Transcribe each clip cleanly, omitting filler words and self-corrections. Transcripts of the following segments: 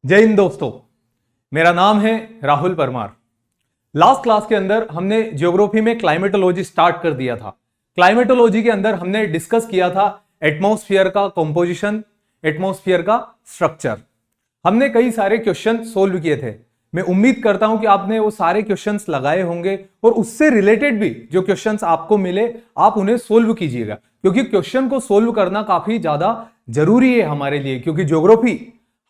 जय हिंद दोस्तों, मेरा नाम है राहुल परमार। लास्ट क्लास के अंदर हमने ज्योग्राफी में क्लाइमेटोलॉजी स्टार्ट कर दिया था। क्लाइमेटोलॉजी के अंदर हमने डिस्कस किया था एटमॉस्फेयर का कंपोजिशन, एटमॉस्फेयर का स्ट्रक्चर। हमने कई सारे क्वेश्चन सोल्व किए थे। मैं उम्मीद करता हूं कि आपने वो सारे क्वेश्चंस लगाए होंगे और उससे रिलेटेड भी जो क्वेश्चंस आपको मिले आप उन्हें सोल्व कीजिएगा, क्योंकि क्वेश्चन को सोल्व करना काफी ज्यादा जरूरी है हमारे लिए। क्योंकि ज्योग्राफी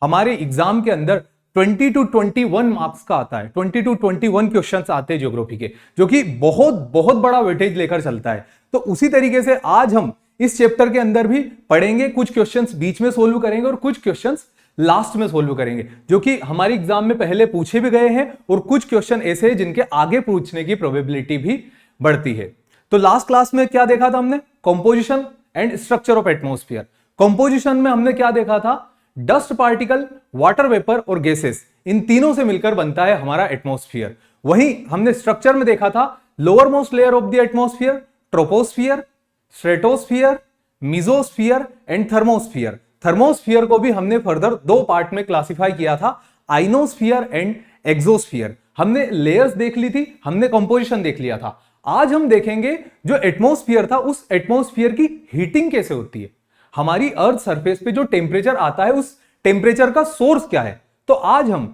हमारे एग्जाम के अंदर 20 to 21 मार्क्स का आता है। 20 to 21 क्वेश्चंस आते हैं ज्योग्राफी के, जो कि बहुत बहुत बड़ा वेटेज लेकर चलता है। तो उसी तरीके से आज हम इस चैप्टर के अंदर भी पढ़ेंगे। कुछ क्वेश्चंस बीच में सोल्व करेंगे और कुछ क्वेश्चंस लास्ट में सोल्व करेंगे, जो कि हमारे एग्जाम में पहले पूछे भी गए हैं और कुछ क्वेश्चन ऐसे हैं जिनके आगे पूछने की प्रोबेबिलिटी भी बढ़ती है। तो लास्ट क्लास में क्या देखा था हमने? Composition and structure of atmosphere. Composition में हमने क्या देखा था? डस्ट पार्टिकल, वाटर वेपर और गैसेस, इन तीनों से मिलकर बनता है हमारा एटमॉस्फेयर। वहीं हमने स्ट्रक्चर में देखा था lower most layer of the atmosphere, troposphere, stratosphere, mesosphere and thermosphere. Thermosphere को भी हमने फर्दर दो पार्ट में क्लासिफाई किया था, आइनोस्फियर एंड एक्सोस्फियर। हमने लेयर्स देख ली थी, हमने कंपोजिशन देख लिया था। आज हम देखेंगे जो एटमॉस्फेयर था, उस एटमॉस्फेयर की हीटिंग कैसे होती है। हमारी अर्थ सरफेस पे जो टेम्परेचर आता है उस टेम्परेचर का सोर्स क्या है। तो आज हम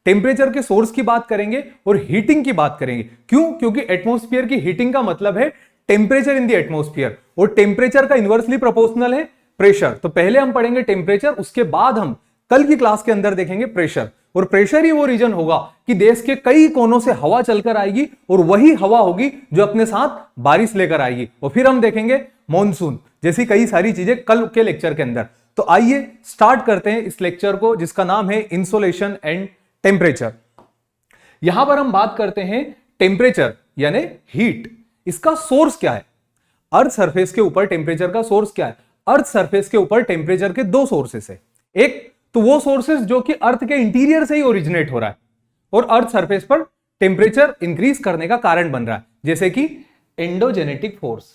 टेम्परेचर के सोर्स की बात करेंगे और हीटिंग की बात करेंगे। क्यों? क्योंकि एटमॉस्फेयर की हीटिंग का मतलब है टेम्परेचर इन द एटमॉस्फेयर, और टेम्परेचर का इनवर्सली प्रोपोर्शनल है प्रेशर। तो पहले हम पढ़ेंगे टेम्परेचर, उसके बाद हम कल की क्लास के अंदर देखेंगे प्रेशर। और प्रेशर ही वो रीजन होगा कि देश के कई कोनों से हवा चलकर आएगी और वही हवा होगी जो अपने साथ बारिश लेकर आएगी। और फिर हम देखेंगे मॉनसून जैसी कई सारी चीजें कल के लेक्चर के अंदर। तो आइए स्टार्ट करते हैं इस लेक्चर को, जिसका नाम है इंसोलेशन एंड टेम्परेचर। यहां पर हम बात करते हैं टेम्परेचर यानी हीट। इसका सोर्स क्या है? अर्थ सरफेस के ऊपर टेम्परेचर का सोर्स क्या है? अर्थ सरफेस के ऊपर टेम्परेचर के दो सोर्सेस है। एक तो वो सोर्सेस जो कि अर्थ के इंटीरियर से ही ओरिजिनेट हो रहा है और अर्थ सरफेस पर टेम्परेचर इंक्रीज करने का कारण बन रहा है, जैसे कि एंडोजेनेटिक फोर्स।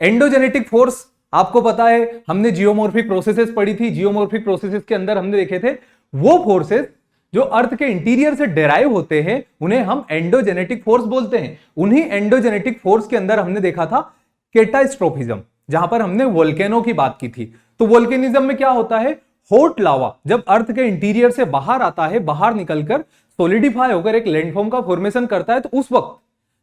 एंडोजेनेटिक फोर्स आपको पता है, हमने जियोमॉर्फिक प्रोसेसेस पढ़ी थी। जियोमॉर्फिक प्रोसेसेस के अंदर हमने देखे थे वो फोर्सेस जो अर्थ के इंटीरियर से डेराइव होते हैं, उन्हें हम एंडोजेनेटिक फोर्स बोलते हैं। उन्हीं एंडोजेनेटिक फोर्स के अंदर हमने देखा था कैटास्ट्रोफिज्म, जहां पर हमने वोल्केनो की बात की थी। तो वोल्केनिज्म में क्या होता है? हॉट लावा जब अर्थ के इंटीरियर से बाहर आता है, बाहर निकलकर सोलिडिफाई होकर एक लैंडफॉर्म का फॉर्मेशन करता है, तो उस वक्त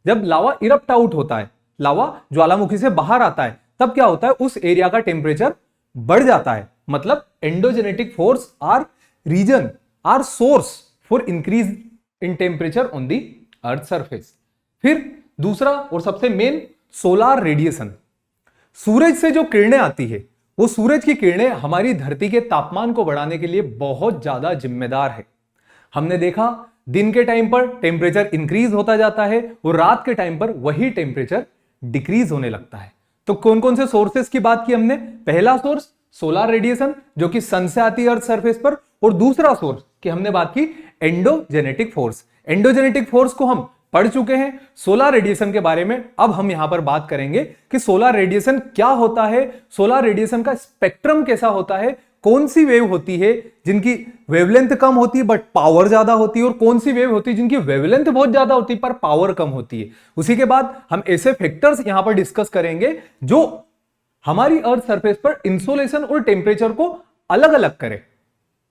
जब लावा इरप्ट आउट होता है, लावा ज्वालामुखी से बाहर आता है, तब क्या होता है? उस एरिया का टेम्परेचर बढ़ जाता है। मतलब endogenetic force are reason, or source for increase in temperature on the earth surface. फिर दूसरा और सबसे मेन, सोलार रेडिएशन। सूरज से जो किरणें आती है, वो सूरज की किरणें हमारी धरती के तापमान को बढ़ाने के लिए बहुत ज्यादा जिम्मेदार है। हमने देखा दिन के टाइम पर टेम्परेचर इंक्रीज होता जाता है और रात के टाइम पर वही टेम्परेचर डिक्रीज होने लगता है। तो कौन कौन से सोर्सेस की बात की हमने? पहला सोर्स सोलार रेडिएशन जो कि सन से आती है अर्थ सरफेस पर, और दूसरा सोर्स की हमने बात की एंडोजेनेटिक फोर्स। एंडोजेनेटिक फोर्स को हम पढ़ चुके हैं। सोलार रेडिएशन के बारे में अब हम यहां पर बात करेंगे कि सोलार रेडिएशन क्या होता है, सोलार रेडिएशन का स्पेक्ट्रम कैसा होता है, कौन सी वेव होती है जिनकी वेवलेंथ कम होती है बट पावर ज्यादा होती है, और कौन सी वेव होती है जिनकी वेवलेंथ बहुत ज्यादा होती है पर पावर कम होती है। उसी के बाद हम ऐसे फैक्टर्स यहां पर डिस्कस करेंगे जो हमारी अर्थ सरफेस पर इंसोलेशन और टेम्परेचर को अलग अलग करे।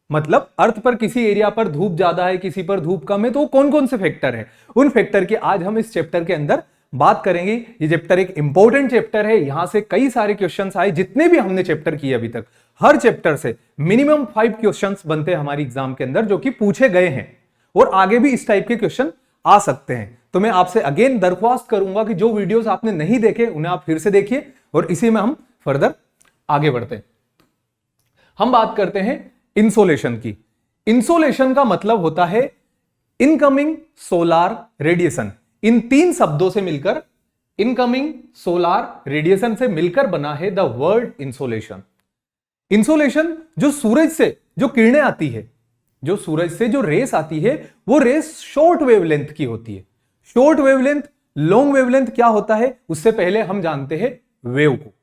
मतलब अर्थ पर किसी एरिया पर धूप ज्यादा है, किसी पर धूप कम है, तो कौन कौन से फैक्टर है, उन फैक्टर की आज हम इस चैप्टर के अंदर बात करेंगे। ये चैप्टर एक इंपॉर्टेंट चैप्टर है, यहां से कई सारे क्वेश्चंस आए। जितने भी हमने चैप्टर किए अभी तक, हर चैप्टर से मिनिमम 5 क्वेश्चंस बनते हैं हमारी एग्जाम के अंदर, जो कि पूछे गए हैं और आगे भी इस टाइप के क्वेश्चन आ सकते हैं। तो मैं आपसे अगेन दरख्वास्त करूंगा कि जो वीडियोस आपने नहीं देखे उन्हें आप फिर से देखिए और इसी में हम फर्दर आगे बढ़ते हैं। हम बात करते हैं इंसोलेशन की। इंसोलेशन का मतलब होता है इनकमिंग सोलार रेडिएशन। इन तीन शब्दों से मिलकर, इनकमिंग सोलार रेडिएशन से मिलकर बना है द वर्ड इंसोलेशन। इंसोलेशन जो सूरज से जो किरणें आती है, जो सूरज से जो रेस आती है, वो रेस शॉर्ट वेवलेंथ की होती है। शॉर्ट वेवलेंथ, लॉन्ग वेवलेंथ क्या होता है, उससे पहले हम जानते हैं वेव को।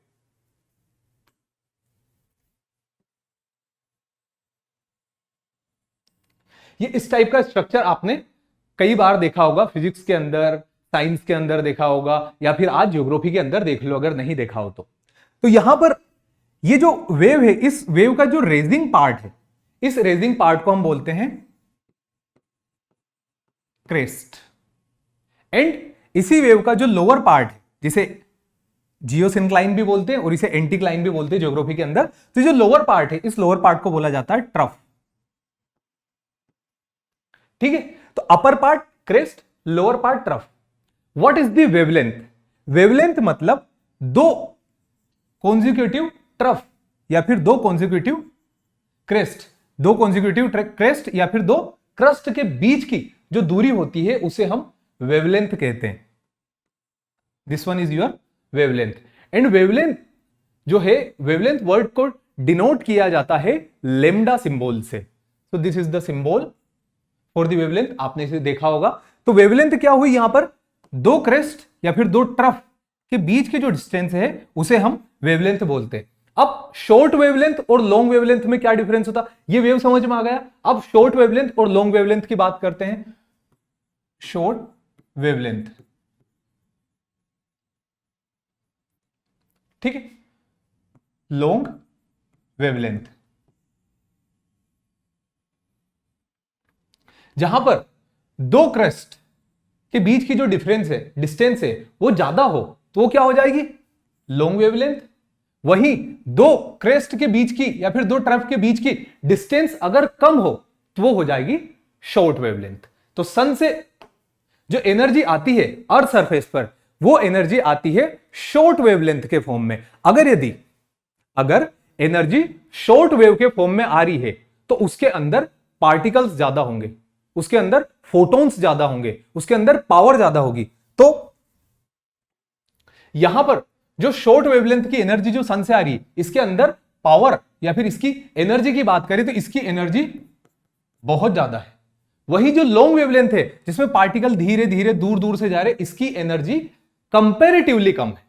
ये इस टाइप का स्ट्रक्चर आपने कई बार देखा होगा, फिजिक्स के अंदर, साइंस के अंदर देखा होगा, या फिर आज ज्योग्राफी के अंदर देख लो अगर नहीं देखा हो तो यहां पर ये जो वेव है, इस वेव का जो रेजिंग पार्ट है, इस रेजिंग पार्ट को हम बोलते हैं क्रेस्ट, एंड इसी वेव का जो लोअर पार्ट है, जिसे जियोसिंक्लाइन भी बोलते हैं और इसे एंटीक्लाइन भी बोलते हैं ज्योग्राफी के अंदर, तो जो लोअर पार्ट है, इस लोअर पार्ट को बोला जाता है ट्रफ। ठीक है, तो upper part crest, lower part trough. What is the wavelength? Wavelength मतलब दो कॉन्जिक्यूटिव ट्रफ या फिर दो कॉन्जिक्यूटिव क्रेस्ट, दो कॉन्जिक्यूटिव क्रेस्ट या फिर दो क्रस्ट के बीच की जो दूरी होती है उसे हम वेवलेंथ कहते हैं। This one is your wavelength. And wavelength जो है, वेवलेंथ वर्ड को डिनोट किया जाता है लेमडा सिंबल से। So this is the symbol for the wavelength, आपने इसे देखा होगा। तो वेवलेंथ क्या हुई? यहां पर दो क्रेस्ट या फिर दो ट्रफ के बीच की जो डिस्टेंस है उसे हम वेवलेंथ बोलते हैं। अब शॉर्ट वेवलेंथ और लॉन्ग वेवलेंथ में क्या डिफरेंस होता? ये वेव समझ में आ गया। अब शॉर्ट वेवलेंथ और लॉन्ग वेवलेंथ की बात करते हैं। शॉर्ट वेवलेंथ, ठीक है, लॉन्ग वेवलेंथ, जहां पर दो क्रेस्ट के बीच की जो डिफरेंस है, डिस्टेंस है, वो ज्यादा हो तो वो क्या हो जाएगी? Long wavelength. वहीं दो क्रेस्ट के बीच की या फिर दो ट्रफ के बीच की डिस्टेंस अगर कम हो तो वो हो जाएगी शॉर्ट वेवलेंथ। तो सन से जो एनर्जी आती है अर्थ सरफेस पर, वो एनर्जी आती है शॉर्ट वेवलेंथ के फॉर्म में। अगर एनर्जी शॉर्ट वेव के फॉर्म में आ रही है तो उसके अंदर पार्टिकल्स ज्यादा होंगे, उसके अंदर फोटॉन्स ज्यादा होंगे, उसके अंदर पावर ज्यादा होगी। तो यहां पर जो शॉर्ट वेवलेंथ की एनर्जी जो सन से आ रही है, इसके अंदर पावर या फिर इसकी एनर्जी की बात करें तो इसकी एनर्जी बहुत ज्यादा है। वही जो लॉन्ग वेवलेंथ है, जिसमें पार्टिकल धीरे धीरे दूर दूर से जा रहे, इसकी एनर्जी कंपैरेटिवली कम है।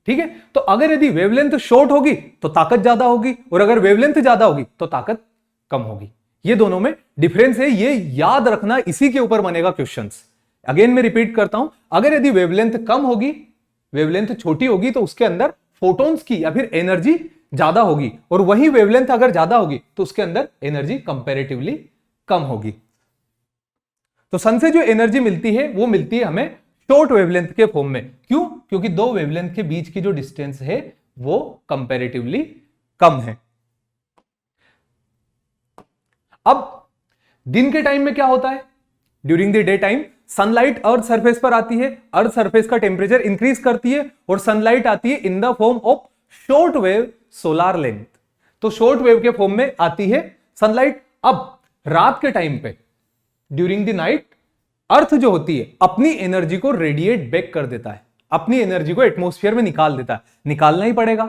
ठीक है, तो अगर यदि वेवलेंथ शॉर्ट होगी तो ताकत ज्यादा होगी, और अगर वेवलेंथ ज्यादा होगी तो ताकत कम होगी। ये दोनों में डिफरेंस है, ये याद रखना, इसी के ऊपर बनेगा क्वेश्चंस। अगेन मैं रिपीट करता हूं, अगर यदि वेवलेंथ कम होगी, वेवलेंथ छोटी होगी, तो उसके अंदर फोटॉन्स की या फिर एनर्जी ज्यादा होगी, और वही वेवलेंथ अगर ज्यादा होगी तो उसके अंदर एनर्जी कंपैरेटिवली कम होगी। तो सन से जो एनर्जी मिलती है वो मिलती है हमें शॉर्ट वेवलेंथ के फॉर्म में। क्यों? क्योंकि दो वेवलेंथ के बीच की जो डिस्टेंस है वो कंपैरेटिवली कम है। अब दिन के टाइम में क्या होता है? During the day time sunlight earth surface पर आती है, अर्थ सरफेस का टेम्परेचर इंक्रीज करती है और सनलाइट आती है in the form of short wave solar length. तो शॉर्ट वेव के फॉर्म में आती है सनलाइट। अब रात के टाइम पे ड्यूरिंग द नाइट अर्थ जो होती है अपनी एनर्जी को रेडिएट बैक कर देता है, अपनी एनर्जी को एटमॉस्फेयर में निकाल देता है। निकालना ही पड़ेगा,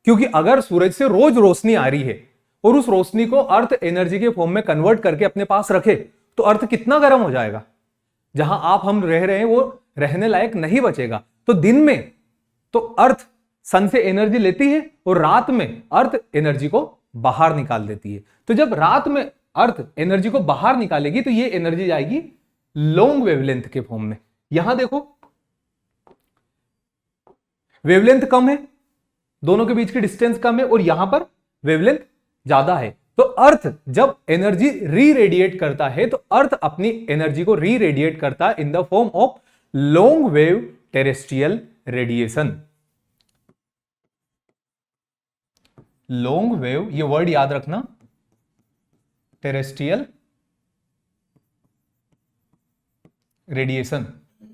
क्योंकि अगर सूरज से रोज रोशनी आ रही है और उस रोशनी को अर्थ एनर्जी के फॉर्म में कन्वर्ट करके अपने पास रखे तो अर्थ कितना गर्म हो जाएगा। जहां हम रह रहे हैं वो रहने लायक नहीं बचेगा। तो दिन में तो अर्थ सन से एनर्जी लेती है और रात में अर्थ एनर्जी को बाहर निकाल देती है। तो जब रात में अर्थ एनर्जी को बाहर निकालेगी तो ये एनर्जी जाएगी लॉन्ग वेवलेंथ के फॉर्म में। यहां देखो वेवलेंथ कम है, दोनों के बीच की डिस्टेंस कम है, और यहां पर वेवलेंथ ज्यादा है। तो अर्थ जब एनर्जी री रेडिएट करता है तो अर्थ अपनी एनर्जी को री रेडिएट करता है in the form of long wave terrestrial radiation. Long wave, ये वर्ड याद रखना, टेरेस्ट्रियल रेडिएशन।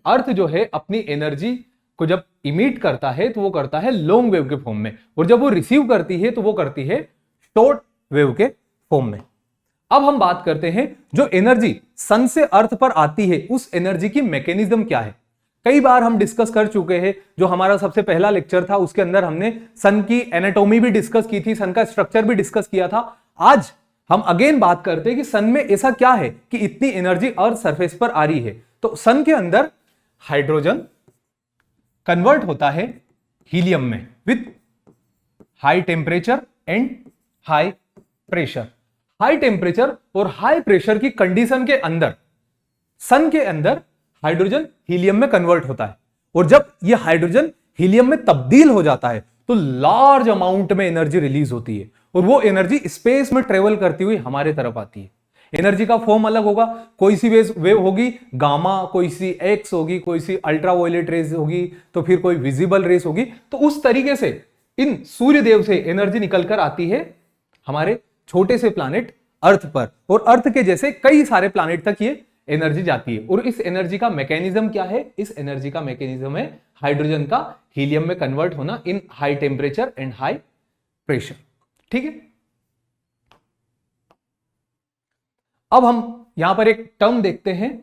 अर्थ जो है अपनी एनर्जी को जब इमिट करता है तो वो करता है लॉन्ग वेव के फॉर्म में, और जब वो रिसीव करती है तो वो करती है शॉर्ट वेव के फॉर्म में। अब हम बात करते हैं जो एनर्जी सन से अर्थ पर आती है उस एनर्जी की मैकेनिज्म क्या है। कई बार हम डिस्कस कर चुके हैं, जो हमारा सबसे पहला लेक्चर था उसके अंदर हमने सन की एनाटॉमी भी डिस्कस की थी, सन का स्ट्रक्चर भी डिस्कस किया था। आज हम अगेन बात करते हैं कि सन में ऐसा क्या है कि इतनी एनर्जी अर्थ सरफेस पर आ रही है। तो सन के अंदर हाइड्रोजन कन्वर्ट होता है हीलियम में with high temperature and high pressure. High temperature और हाई प्रेशर की कंडीशन के अंदर सन के अंदर हाइड्रोजन हीलियम में कन्वर्ट होता है, और जब यह हाइड्रोजन हीलियम में तब्दील हो जाता है तो लार्ज अमाउंट में एनर्जी रिलीज होती है, और वो एनर्जी स्पेस में ट्रेवल करती हुई हमारे तरफ आती है। एनर्जी का फॉर्म अलग होगा, कोई सी वेव होगी गामा, कोई सी एक्स होगी, कोई सी अल्ट्रावायलेट रेज होगी, तो फिर कोई विजिबल रेस होगी। तो उस तरीके से इन सूर्य देव से एनर्जी निकलकर आती है हमारे छोटे से प्लैनेट अर्थ पर, और अर्थ के जैसे कई सारे प्लैनेट तक ये एनर्जी जाती है। और इस एनर्जी का मैकेनिज्म क्या है? इस एनर्जी का मैकेनिज्म है हाइड्रोजन का हीलियम में कन्वर्ट होना इन high temperature and high pressure. ठीक है, अब हम यहां पर एक टर्म देखते हैं,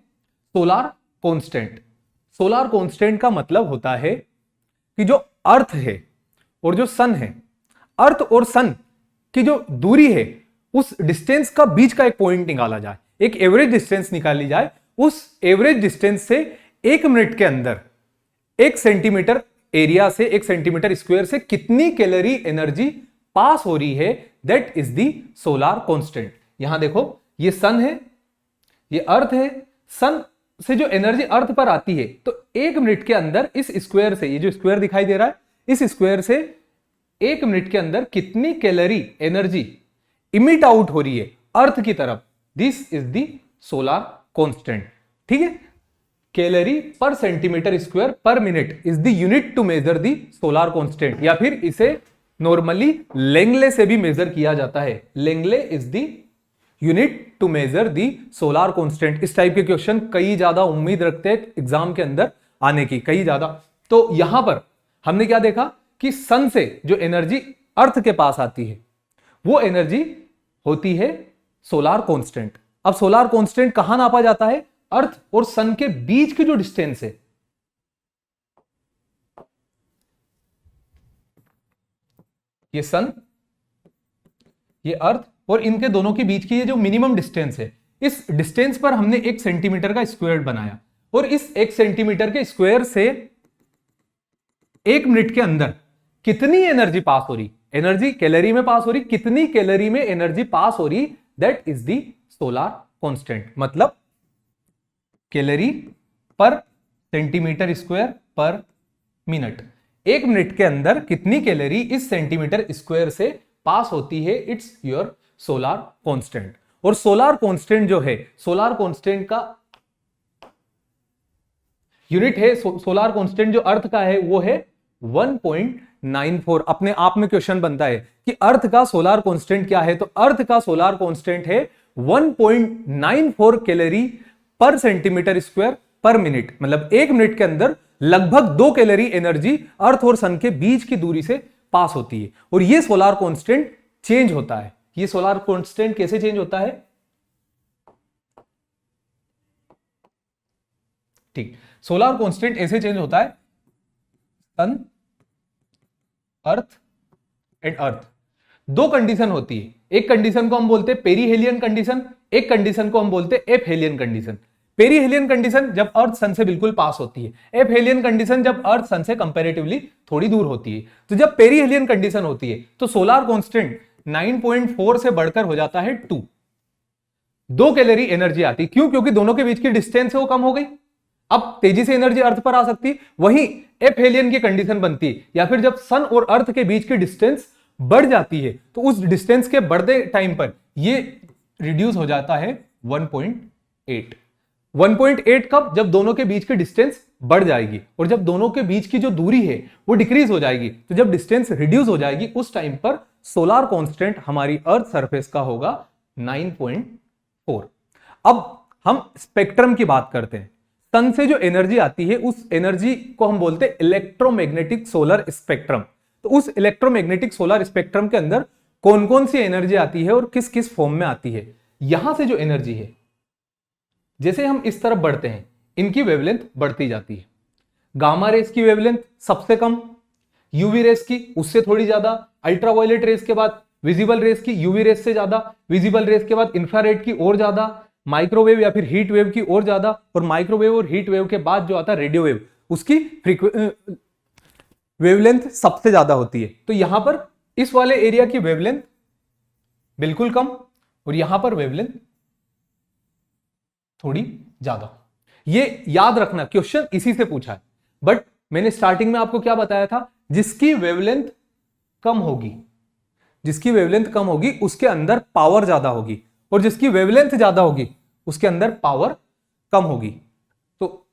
सोलार कांस्टेंट। सोलार कांस्टेंट का मतलब होता है कि जो अर्थ है और जो सन है, अर्थ और सन की जो दूरी है उस डिस्टेंस का बीच का एक पॉइंट निकाला जाए, एक एवरेज डिस्टेंस निकाली जाए। उस एवरेज डिस्टेंस से 1 मिनट के अंदर 1 सेंटीमीटर एरिया से 1 सेंटीमीटर स्क्वायर से कितनी कैलोरी एनर्जी पास हो रही है, that is the solar constant. यहां देखो, ये सन है, ये अर्थ है। सन से जो एनर्जी अर्थ पर आती है, तो 1 मिनट के अंदर इस स्क्वायर से, ये जो स्क्वायर दिखाई दे रहा है, इस स्क्वायर से 1 मिनट के अंदर कितनी कैलोरी एनर्जी इमिट आउट हो रही है अर्थ की तरफ, this is the solar constant. ठीक है, calorie per centimetre square per minute is the unit to measure the solar constant, या फिर इसे नॉर्मली लेंगले से भी मेजर किया जाता है। Langley is the unit to measure the solar constant. इस टाइप के क्वेश्चन कई ज्यादा उम्मीद रखते हैं एग्जाम के अंदर आने की, कई ज्यादा। तो यहां पर हमने क्या देखा कि सन से जो एनर्जी अर्थ के पास आती है वो एनर्जी होती है सोलार कांस्टेंट। अब सोलार कांस्टेंट कहां नापा जाता है? अर्थ और सन के बीच की जो डिस्टेंस है, ये सन, ये अर्थ, और इनके दोनों के बीच की ये जो मिनिमम डिस्टेंस है, इस डिस्टेंस पर हमने 1 सेंटीमीटर का स्क्वायर बनाया, और इस 1 सेंटीमीटर के स्क्वायर से 1 मिनट के अंदर कितनी एनर्जी पास हो रही, एनर्जी कैलोरी में पास हो रही, कितनी कैलोरी में एनर्जी पास हो रही, that is the solar constant. मतलब calorie per centimetre square per minute, 1 minute के अंदर कितनी कैलोरी इस सेंटीमीटर स्क्वायर से पास होती है, इट्स योर सोलार कांस्टेंट। और सोलार कांस्टेंट जो है, सोलार कांस्टेंट का यूनिट है, सोलार कांस्टेंट जो अर्थ का है वो है 1.94। अपने आप में क्वेश्चन बनता है कि अर्थ का सोलार कांस्टेंट क्या है, तो अर्थ का सोलार कांस्टेंट है 1.94 calorie per centimetre square per minute. मतलब 1 मिनट के अंदर लगभग 2 कैलोरी एनर्जी अर्थ और सन के बीच की दूरी से पास होती है। और ये सोलार कांस्टेंट चेंज होता है। ये सोलार कांस्टेंट कैसे चेंज होता है? ठीक, सोलार कांस्टेंट ऐसे चेंज होता है, सन, अर्थ एंड अर्थ। 2 कंडीशन होती है, एक कंडीशन को हम बोलते हैं पेरीहेलियन कंडीशन, एक कंडीशन को हम बोलते हैं एपहेलियन कंडीशन। पेरीहेलियन कंडीशन जब अर्थ सन से बिल्कुल पास होती है, एपहेलियन कंडीशन जब अर्थ सन से कंपैरेटिवली थोड़ी दूर होती है। तो जब पेरीहेलियन कंडीशन होती है तो सोलार कांस्टेंट 9.4 से बढ़कर हो जाता है 2। 2 कैलोरी एनर्जी आती, क्यों? क्योंकि दोनों के बीच की डिस्टेंस है वो कम हो गई, अब तेजी से एनर्जी अर्थ पर आ सकती है। वहीं एपहेलियन की कंडीशन बनती है, या फिर जब सन और अर्थ के बीच की डिस्टेंस बढ़ जाती है तो उस डिस्टेंस के बढ़ते टाइम पर ये रिड्यूस हो जाता है 1.8। 1.8 कब? जब दोनों के बीच की डिस्टेंस बढ़ जाएगी, और जब दोनों के बीच की जो दूरी है वो डिक्रीज हो जाएगी। तो जब डिस्टेंस रिड्यूस हो जाएगी उस टाइम पर सोलार कांस्टेंट हमारी अर्थ सरफेस का होगा 9.4। अब हम स्पेक्ट्रम की बात करते हैं। सन से जो एनर्जी आती है उस एनर्जी को हम बोलते हैं इलेक्ट्रोमैग्नेटिक सोलर स्पेक्ट्रम। तो उस इलेक्ट्रोमैग्नेटिक सोलर स्पेक्ट्रम के अंदर कौन कौन सी एनर्जी आती है और किस किस फॉर्म में आती है? यहां से जो एनर्जी है, जैसे हम इस तरफ बढ़ते हैं इनकी वेवलेंथ बढ़ती जाती है। गामा रेस की वेवलेंथ सबसे कम, यूवी रेस की उससे थोड़ी ज्यादा, अल्ट्रावायलेट रेस के बाद विजिबल रेस की यूवी रेस से ज्यादा, विजिबल रेस के बाद इंफ्रारेड की और ज्यादा, माइक्रोवेव या फिर हीट वेव की और ज्यादा, और माइक्रोवेव और हीट वेव के बाद जो आता है रेडियो वेव, उसकी वेवलेंथ सबसे ज्यादा होती है। तो यहां पर इस वाले एरिया की वेवलेंथ बिल्कुल कम, और यहां पर वेवलेंथ थोड़ी ज्यादा। ये याद रखना, क्वेश्चन इसी से पूछा है, बट मैंने स्टार्टिंग में आपको क्या बताया था, जिसकी वेवलेंथ कम होगी, जिसकी वेवलेंथ कम होगी उसके अंदर पावर ज्यादा होगी, और जिसकी वेवलेंथ ज्यादा होगी उसके अंदर पावर कम होगी। तो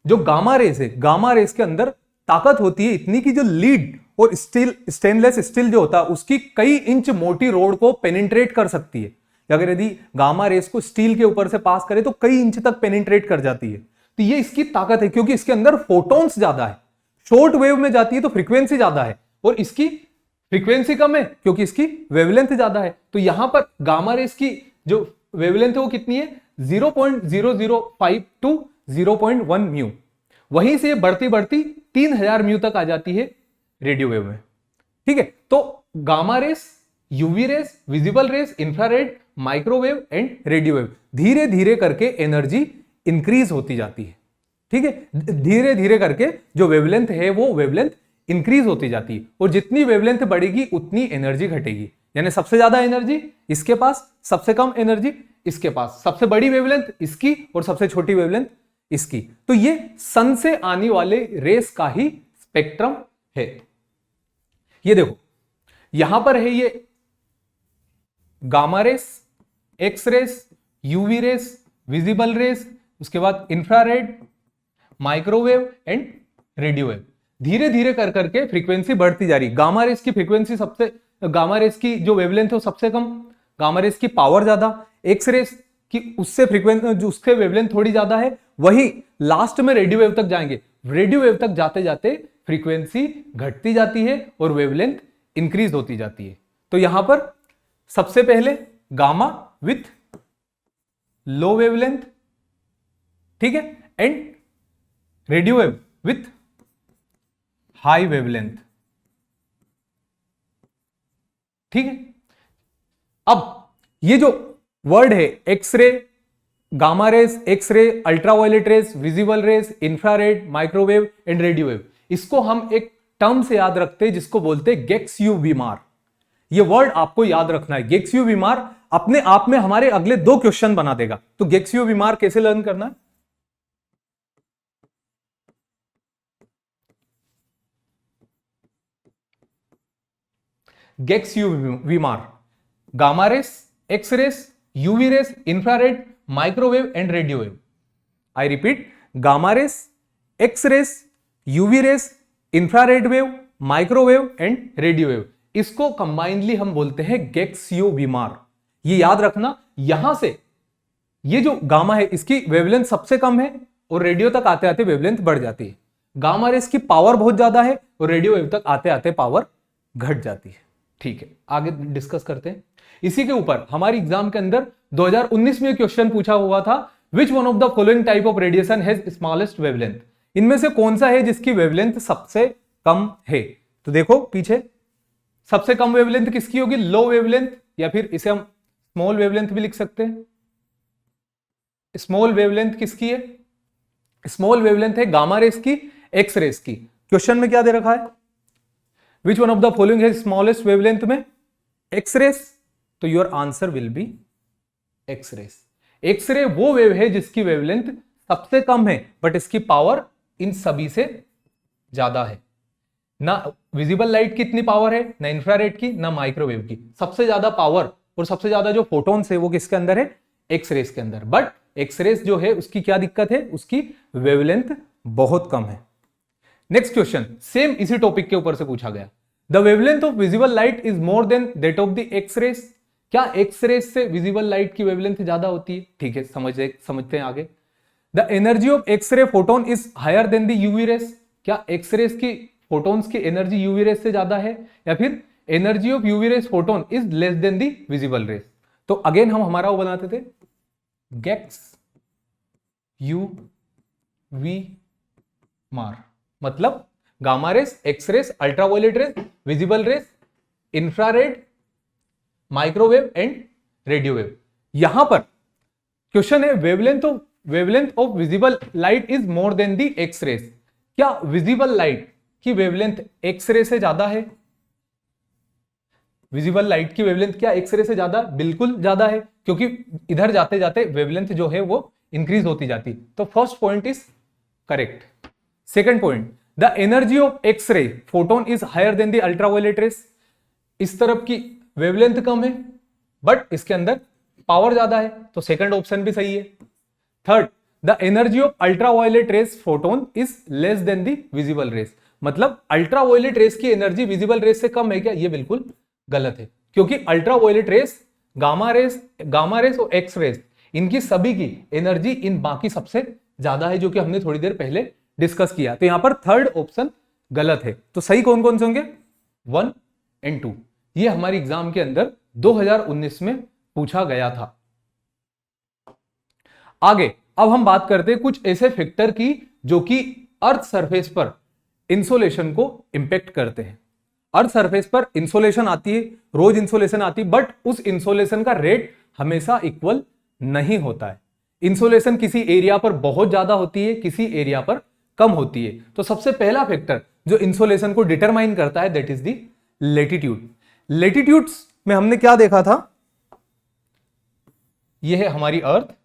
जो गामा रेस है, गामा रेस के अंदर ताकत होती है इतनी कि जो लीड और स्टील, स्टेनलेस स्टील जो होता है उसकी कई इंच मोटी रोड को पेनिट्रेट कर सकती है। अगर यदि गामा रेस को स्टील के ऊपर से पास करे तो कई इंच तक पेनिट्रेट कर जाती है। तो ये इसकी ताकत है, क्योंकि इसके अंदर फोटॉन्स ज्यादा है, शॉर्ट वेव में जाती है तो फ्रीक्वेंसी ज्यादा है, और इसकी फ्रीक्वेंसी कम है क्योंकि इसकी वेवलेंथ ज्यादा है। तो यहां पर गामा रेस की जो वेवलेंथ है वो कितनी है, 0.005 टू 0.1 म्यू। वहीं से बढ़ती बढ़ती 3000 म्यू तक आ जाती है रेडियो वेव में। ठीक है, तो gamma rays, UV rays, visible rays, infrared, microwave and radio wave, धीरे धीरे करके एनर्जी इंक्रीज होती जाती है। ठीक है, धीरे धीरे करके जो वेवलेंथ है वो वेवलेंथ इंक्रीज होती जाती है, और जितनी वेवलेंथ बढ़ेगी उतनी एनर्जी घटेगी। यानी सबसे ज्यादा एनर्जी इसके पास, सबसे कम एनर्जी इसके पास, सबसे बड़ी वेवलेंथ इसकी और सबसे छोटी वेवलेंथ इसकी। तो ये सन से आने वाले रेस का ही स्पेक्ट्रम है। ये देखो यहां पर है ये gamma rays, X rays, UV rays, visible rays, उसके बाद infrared, microwave and radio wave. धीरे धीरे कर करके फ्रीक्वेंसी बढ़ती जा रही। गामा रेस की फ्रीक्वेंसी सबसे, गामा रेस की जो वेवलेंथ है वो सबसे कम, गामा रेस की पावर ज्यादा, एक्स रेस की उससे फ्रीक्वेंसी जो उसके वेवलेंथ थोड़ी ज्यादा है, वही लास्ट में रेडियो वेव तक जाएंगे। रेडियो वेव तक जाते जाते फ्रीक्वेंसी घटती जाती है और वेवलेंथ इंक्रीज होती जाती है। तो यहां पर सबसे पहले गामा विथ लो वेवलेंथ, ठीक है, and radio wave with high wavelength. ठीक है, अब ये जो वर्ड है X-ray, gamma rays, X-ray, ultraviolet rays, visible rays, infrared, microwave and radio wave, इसको हम एक टर्म से याद रखते हैं जिसको बोलते हैं गेक्स यू बीमार। ये वर्ड आपको याद रखना है। गेक्स यू बीमार अपने आप में हमारे अगले 2 क्वेश्चन बना देगा। तो गेक्स यू बीमार कैसे लर्न करना है, गेक्स यू बीमार, gamma rays, X rays, UV rays, infrared, microwave and radio wave. I repeat, gamma rays, X rays, UV rays, infrared wave, microwave and radio wave, इसको कंबाइनली हम बोलते हैं गेक्स यू बीमार। ये याद रखना, यहां से ये जो गामा है इसकी वेवलेंथ सबसे कम है और रेडियो तक आते आते वेवलेंथ बढ़ जाती है। गामा रेस की पावर बहुत ज्यादा है और रेडियो वेव तक आते आते पावर घट जाती है। ठीक है, आगे डिस्कस करते हैं। इसी के ऊपर हमारी एग्जाम के अंदर 2019 में क्वेश्चन पूछा हुआ था, विच one of the following type of radiation has smallest wavelength, इनमें से कौन सा है जिसकी वेवलेंथ सबसे कम है। तो देखो पीछे, सबसे कम वेवलेंथ किसकी होगी, लो वेवलेंथ, या फिर इसे हम स्मॉल वेवलेंथ भी लिख सकते हैं। स्मॉल वेवलेंथ किसकी है, स्मॉल वेवलेंथ है गामा रेस की, एक्स रेस की। क्वेश्चन में क्या दे रखा है, which one of the following है स्मॉलेस्ट वेवलेंथ में, एक्स रेस, तो your answer will be X rays. X ray वो वेव है जिसकी वेवलेंथ सबसे कम है, बट इसकी पावर इन सभी से ज्यादा है। ना विजिबल लाइट की इतनी पावर है, ना इंफ्रारेड की, ना माइक्रोवेव की। सबसे ज्यादा पावर और सबसे ज्यादा जो फोटॉन्स है वो किसके अंदर है, एक्स रेस के अंदर। बट एक्स रेस जो है उसकी क्या दिक्कत है, उसकी वेवलेंथ बहुत कम है। नेक्स्ट क्वेश्चन सेम इसी टॉपिक के ऊपर से पूछा गया, the wavelength of visible light is more than that of the X rays. क्या एक्स रेस से विजिबल लाइट की वेवलेंथ ज्यादा होती है। ठीक है, समझते हैं आगे। The energy of X ray photon is higher than the UV rays. क्या एक्स रेस की फोटोन्स की एनर्जी यूवी रेस से ज्यादा है, या फिर energy of UV rays photon is less than the visible rays. तो अगेन हम हमारा वो बनाते थे, गेक्स यू वी मार, मतलब gamma rays, X rays, ultraviolet rays, visible rays, infrared, microwave and radio wave. यहां पर क्वेश्चन है wavelength of visible light is more than the X rays. क्या विजिबल लाइट की वेवलेंथ एक्स रे से ज्यादा है, विजिबल लाइट की wavelength क्या एक्सरे से ज्यादा? बिल्कुल ज्यादा है, क्योंकि इधर जाते जाते वेवलेंथ जो है वो इंक्रीज होती जाती। तो first point is correct. Second point, the energy of X-ray photon is higher than the ultraviolet rays. इस तरफ की वेवलेंथ कम है बट इसके अंदर पावर ज्यादा है, तो सेकंड ऑप्शन भी सही है। Third, the energy of ultraviolet rays photon is less than the visible rays. मतलब अल्ट्रावायलेट रेस की एनर्जी विजिबल रेस से कम है क्या? ये बिल्कुल गलत है, क्योंकि अल्ट्रावायलेट रेस, गामा रेस और एक्स रेस, इनकी सभी की एनर्जी इन बाकी सबसे ज्यादा है, जो कि हमने थोड़ी देर पहले डिस्कस किया। तो यहां पर थर्ड ऑप्शन गलत है। तो सही कौन कौन से होंगे? 1 और 2। ये हमारी एग्जाम के अंदर 2019 में पूछा गया था। आगे अब हम बात करते हैं कुछ ऐसे फैक्टर की जो कि अर्थ सरफेस पर इंसोलेशन को इंपैक्ट करते हैं। अर्थ सरफेस पर इंसोलेशन आती है, रोज इंसोलेशन आती है, बट उस इंसोलेशन का रेट हमेशा इक्वल नहीं होता है। इंसोलेशन किसी एरिया पर बहुत ज्यादा होती है, किसी एरिया पर कम होती है। तो सबसे पहला फैक्टर जो इंसोलेशन को डिटरमाइन करता है that is the latitude. Latitudes में हमने क्या देखा था? यह है हमारी earth,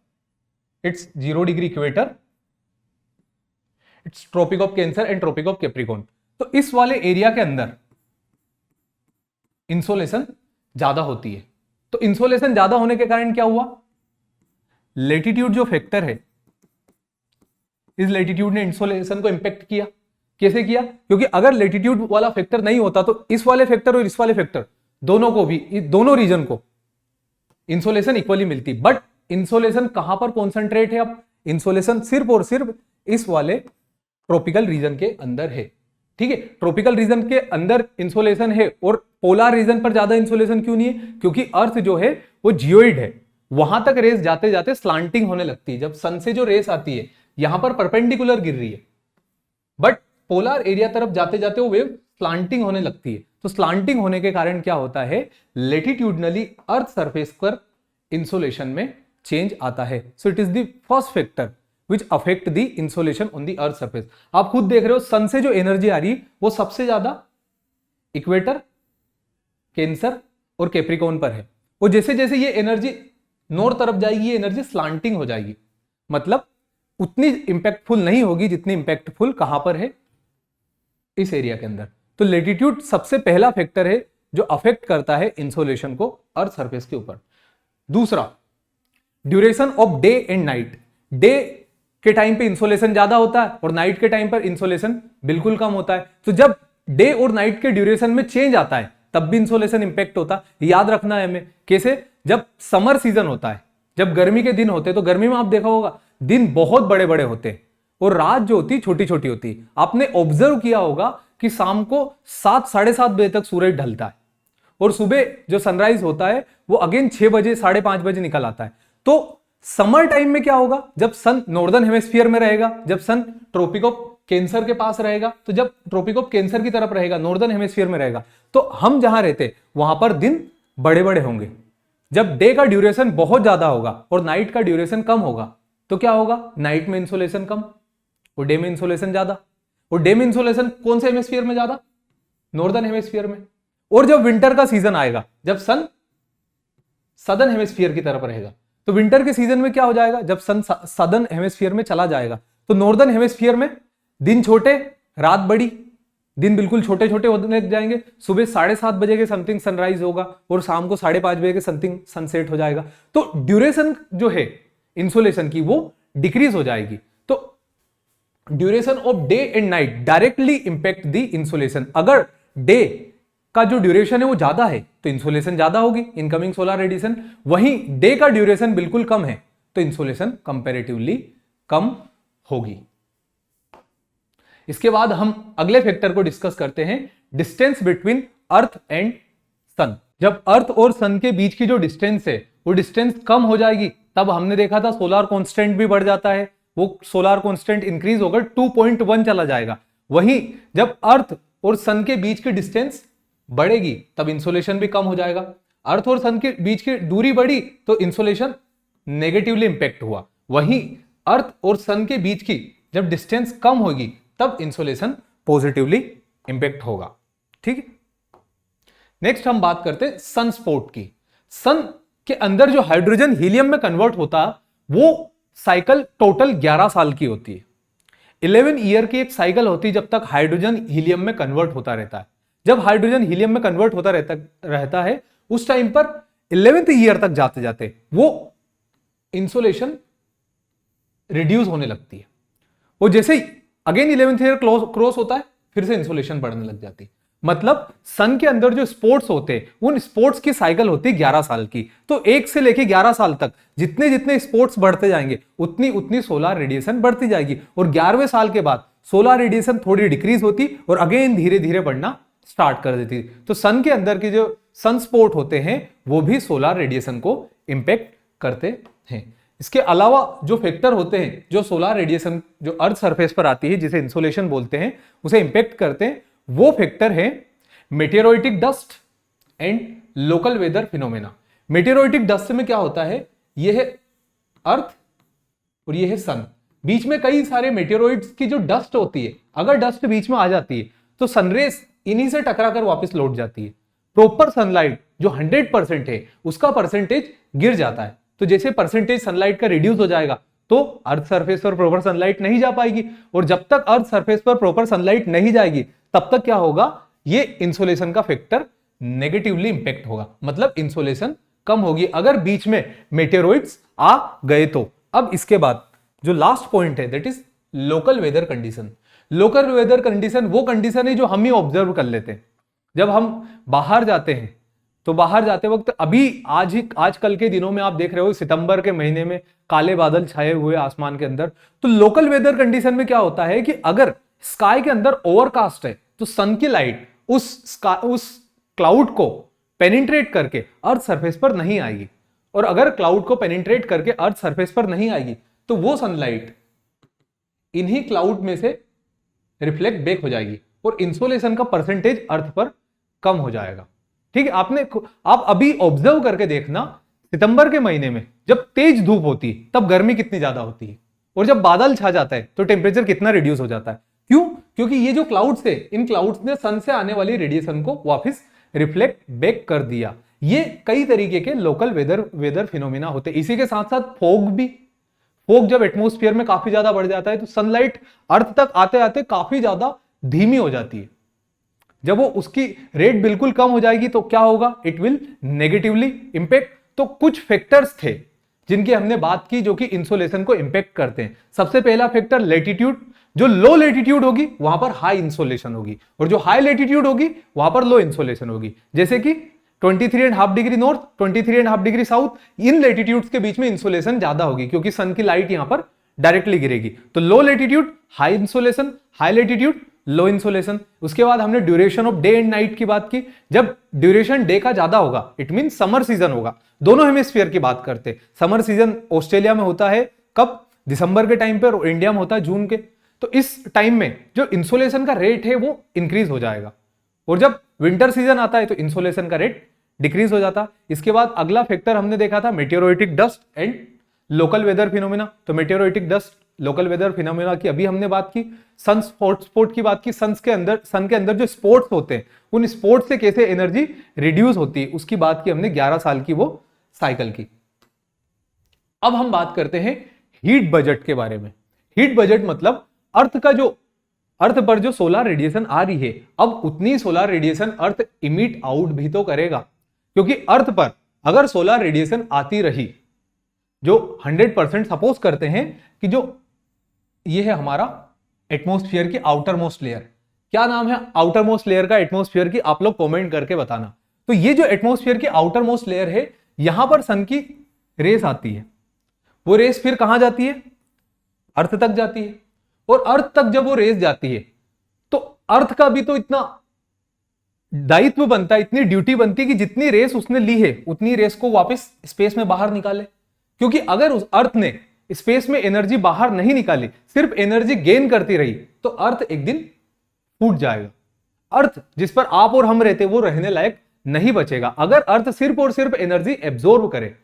it's 0 degree equator, it's Tropic of Cancer and Tropic of Capricorn. तो इस वाले एरिया के अंदर इंसोलेशन ज्यादा होती है। तो इंसोलेशन ज्यादा होने के कारण क्या हुआ? लेटीट्यूड जो फैक्टर है, इस लेटीट्यूड ने इंसोलेशन को इंपैक्ट किया। कैसे किया? क्योंकि अगर लेटीट्यूड वाला फैक्टर नहीं होता तो इस वाले फैक्टर और इस वाले फैक्टर दोनों को भी, दोनों रीजन को इंसोलेशन इक्वली मिलती। बट इंसोलेशन कहां पर कॉन्सेंट्रेट है? अब इंसोलेशन सिर्फ और सिर्फ इस वाले ट्रॉपिकल रीजन के अंदर है। ठीक है, ट्रॉपिकल रीजन के अंदर इंसोलेशन है और पोलर रीजन पर ज्यादा इंसोलेशन क्यों नहीं है? क्योंकि अर्थ जो है वो जियोइड है, वहां तक रेस जाते जाते स्लांटिंग होने लगती है। जब सन से जो रेस आती है यहां पर परपेंडिकुलर गिर रही है, बट पोलर एरिया तरफ जाते जाते वो वेव स्लांटिंग होने लगती है। तो स्लांटिंग होने के कारण क्या होता है? लेटीट्यूडनली अर्थ सरफेस पर इंसोलेशन में चेंज आता है। So it is the first factor which affect the insolation on the earth surface। आप खुद देख रहे हो सन से जो एनर्जी आ रही है वो सबसे ज्यादा इक्वेटर, कैंसर और कैप्रिकॉर्न पर है। और जैसे जैसे ये एनर्जी नॉर्थ तरफ जाएगी ये एनर्जी स्लांटिंग हो जाएगी, मतलब उतनी इंपैक्टफुल नहीं होगी जितनी इंपैक्टफुल कहां पर है? इस एरिया के अंदर। तो लेटीट्यूड सबसे पहला फैक्टर है जो अफेक्ट करता है इंसोलेशन को अर्थ सरफेस के ऊपर। दूसरा, duration of day and night. Day के टाइम पे इंसोलेशन ज्यादा होता है और नाइट के टाइम पर इंसोलेशन बिल्कुल कम होता है। तो जब डे और नाइट के ड्यूरेशन में चेंज आता है तब भी इंसोलेशन इंपैक्ट होता है। याद रखना है हमें। कैसे? जब समर सीजन होता है, जब गर्मी के दिन होते हैं, तो गर्मी में आप देखा होगा दिन बहुत बड़े बड़े होते हैं और रात जो होती है छोटी छोटी होती है। आपने ऑब्जर्व किया होगा कि शाम को 7 साढ़े 7 बजे तक सूरज ढलता है और सुबह जो सनराइज होता है वो अगेन 6 बजे 5:30 बजे निकल आता है। तो समर टाइम में क्या होगा? जब सन नॉर्दर्न हेमिस्फीयर में रहेगा, जब सन ट्रॉपिक ऑफ कैंसर के पास रहेगा, तो जब ट्रॉपिक ऑफ कैंसर की तरफ रहेगा, नॉर्दर्न हेमिस्फीयर में रहेगा, तो हम जहां रहते वहां पर दिन बड़े बड़े होंगे। जब डे का ड्यूरेशन बहुत ज्यादा होगा और नाइट का ड्यूरेशन कम होगा तो क्या होगा? नाइट में इंसोलेशन कम और डे में इंसोलेशन ज्यादा। और डे में इंसोलेशन कौन से हेमिस्फीयर में ज्यादा? नॉर्दर्न हेमिस्फीयर में। और जब विंटर का सीजन आएगा, जब सन सदर्न हेमिस्फीयर की तरफ रहेगा, तो विंटर के सीजन में क्या हो जाएगा? जब सन सदर्न हेमिस्फीयर में चला जाएगा तो नॉर्दर्न हेमिस्फीयर में दिन छोटे रात बड़ी, दिन बिल्कुल छोटे छोटे होने लग जाएंगे। सुबह 7:30 बजे के समथिंग सनराइज होगा और शाम को 5:30 बजे के समथिंग सनसेट हो जाएगा। तो ड्यूरेशन जो है इंसोलेशन की वो डिक्रीज हो जाएगी। तो duration of day and night directly impact the insolation. अगर डे का जो ड्यूरेशन है वो ज्यादा है तो इंसोलेशन ज्यादा होगी, इनकमिंग सोलर रेडिएशन। वहीं डे का ड्यूरेशन बिल्कुल कम है तो इंसोलेशन कंपैरेटिवली कम होगी। इसके बाद हम अगले फैक्टर को डिस्कस करते हैं, डिस्टेंस बिटवीन अर्थ एंड सन। जब अर्थ और सन के बीच की जो डिस्टेंस है वो डिस्टेंस कम हो जाएगी, तब हमने देखा था सोलर कांस्टेंट भी बढ़ जाता है। वो सोलर कांस्टेंट इंक्रीज होकर 2.1 चला जाएगा। वहीं जब अर्थ और सन के बीच की डिस्टेंस बढ़ेगी तब इंसोलेशन भी कम हो जाएगा। अर्थ और सन के बीच की दूरी बढ़ी तो इंसोलेशन नेगेटिवली इंपैक्ट हुआ। वहीं अर्थ और सन के बीच की जब डिस्टेंस कम होगी तब इंसोलेशन पॉजिटिवली इंपैक्ट होगा। ठीक है, नेक्स्ट हम बात करते हैं सन स्पोर्ट की। सन के अंदर जो हाइड्रोजन हीलियम में कन्वर्ट होता है वो साइकिल टोटल 11 साल की होती है। 11 ईयर की एक साइकिल होती है जब तक हाइड्रोजन हीलियम में कन्वर्ट होता रहता है। जब हाइड्रोजन हीलियम में कन्वर्ट होता रहता है उस टाइम पर 11th ईयर तक जाते जाते वो इंसोलेशन रिड्यूस होने लगती है। वो जैसे ही अगेन 11th ईयर क्रॉस होता है फिर से इंसोलेशन बढ़ने लग जाती है। मतलब सन के अंदर जो स्पोर्ट्स होते हैं उन स्पोर्ट्स की साइकिल होती है 11 साल की। तो 1 से लेके 11 साल तक जितने जितने स्पोर्ट्स बढ़ते जाएंगे उतनी उतनी सोलर रेडिएशन बढ़ती जाएगी और 11वें साल के बाद सोलर रेडिएशन थोड़ी डिक्रीज होती और अगेन धीरे धीरे बढ़ना स्टार्ट कर देती। तो सन के अंदर के जो सन स्पोर्ट होते हैं वो भी सोलर रेडिएशन को इंपैक्ट करते हैं। इसके अलावा जो फैक्टर होते हैं जो सोलर रेडिएशन जो अर्थ सरफेस पर आती है जिसे इंसोलेशन बोलते हैं उसे इंपैक्ट करते हैं, वो फैक्टर है meteoritic dust and local weather phenomena. Meteoritic dust में क्या होता है, यह है अर्थ और यह है सन, बीच में कई सारे मेटेरोइड्स की जो डस्ट होती है, अगर डस्ट बीच में आ जाती है तो सनरेज इन्हीं से टकरा कर वापस लौट जाती है। प्रॉपर सनलाइट जो 100% है उसका परसेंटेज गिर जाता है। तो जैसे परसेंटेज सनलाइट का रिड्यूस हो जाएगा तो अर्थ सरफेस पर प्रॉपर सनलाइट नहीं जा पाएगी और जब तक अर्थ सरफेस पर प्रॉपर सनलाइट नहीं जाएगी तब तक क्या होगा, ये इंसोलेशन का फैक्टर नेगेटिवली इंपैक्ट होगा, मतलब इंसोलेशन कम होगी अगर बीच में मेटेरोइड्स आ गए तो। अब इसके बाद जो लास्ट पॉइंट है that is local weather condition. Local weather condition वो कंडीशन है जो हम ही ऑब्जर्व कर लेते हैं। जब हम बाहर जाते हैं तो बाहर जाते वक्त अभी आजकल के दिनों में आप देख रहे हो सितंबर के महीने में काले बादल छाए हुए आसमान के अंदर, तो लोकल वेदर कंडीशन में क्या होता है कि अगर स्काई के अंदर ओवरकास्ट है तो सन की लाइट उस क्लाउड को पेनिट्रेट करके अर्थ सरफेस पर नहीं आएगी और अगर क्लाउड को पेनिट्रेट करके अर्थ सरफेस पर नहीं आएगी तो वो सनलाइट इन्हीं क्लाउड में से रिफ्लेक्ट बैक हो जाएगी और इंसोलेशन का परसेंटेज अर्थ पर कम हो जाएगा। ठीक है, आप अभी ऑब्जर्व करके देखना सितंबर के महीने में जब तेज धूप होती है तब गर्मी कितनी ज्यादा होती है और जब बादल छा जाता है तो टेम्परेचर कितना रिड्यूस हो जाता है। क्यों? क्योंकि ये जो क्लाउड्स थे इन क्लाउड्स ने सन से आने वाली रेडिएशन को वापस रिफ्लेक्ट बैक कर दिया। ये कई तरीके के लोकल वेदर फिनोमिना होते हैं। इसी के साथ साथ फोग जब एटमॉस्फेयर में काफी ज्यादा बढ़ जाता है तो सनलाइट अर्थ तक आते आते काफी ज्यादा धीमी हो जाती है। जब वो उसकी रेट बिल्कुल कम हो जाएगी तो क्या होगा, इट विल नेगेटिवली इंपैक्ट। तो कुछ फैक्टर्स थे जिनकी हमने बात की जो कि इंसोलेशन को इंपैक्ट करते हैं। सबसे पहला फैक्टर लेटीट्यूड, जो लो लेटीट्यूड होगी वहां पर हाई इंसोलेशन होगी और जो हाई लेटीट्यूड होगी वहां पर लो इंसोलेशन होगी। जैसे कि 23.5 डिग्री नॉर्थ, 23.5 डिग्री साउथ, इन लेटीट्यूड्स के बीच में इंसोलेशन ज्यादा होगी क्योंकि सन की लाइट यहां पर डायरेक्टली गिरेगी। तो low latitude high insolation, high latitude low insolation. उसके बाद हमने duration of day and night की बात की। जब ड्यूरेशन डे का ज्यादा होगा इट मीन समर सीजन होगा। दोनों हेमिस्फीयर की बात करते हैं। समर सीजन ऑस्ट्रेलिया में होता है कब, दिसंबर के टाइम पर, और इंडिया में होता है जून के। तो इस टाइम में जो इंसोलेशन का रेट है वो इंक्रीज हो जाएगा और जब विंटर सीजन आता है तो इंसोलेशन का रेट डिक्रीज हो जाता। इसके बाद अगला फैक्टर हमने देखा था meteoritic dust and local weather phenomena. तो meteoritic dust, local weather phenomena की अभी हमने बात की। सन स्पोर्ट की बात की। सन के अंदर जो स्पोर्ट्स होते हैं उन स्पोर्ट्स से कैसे एनर्जी रिड्यूस होती है उसकी बात की हमने। 11 साल की वो साइकिल की। अब हम बात करते हैं हीट बजट के बारे में। हीट बजट मतलब अर्थ पर जो सोलर रेडिएशन आ रही है अब उतनी सोलर रेडिएशन अर्थ इमिट आउट भी तो करेगा, क्योंकि अर्थ पर अगर सोलर रेडिएशन आती रही जो 100% सपोज करते हैं कि जो ये है हमारा एटमॉस्फेयर की आउटर मोस्ट लेयर। क्या नाम है आउटर मोस्ट लेयर का एटमॉस्फेयर की, आप लोग कमेंट करके बताना। तो ये जो एटमॉस्फेयर की आउटर मोस्ट लेयर है यहां पर सन की रेस आती है, वो रेस फिर कहां जाती है, अर्थ तक जाती है। और अर्थ तक जब वो रेस जाती है तो अर्थ का भी तो इतना दायित्व बनता है, इतनी ड्यूटी बनती है कि जितनी रेस उसने ली है उतनी रेस को वापस स्पेस में बाहर निकाले। क्योंकि अगर उस अर्थ ने स्पेस में एनर्जी बाहर नहीं निकाली, सिर्फ एनर्जी गेन करती रही तो अर्थ एक दिन फूट जाएगा। अर्थ जिस पर आप और हम रहते वो रहने लायक नहीं बचेगा। अगर अर्थ सिर्फ और सिर्फ एनर्जी एब्जॉर्ब करे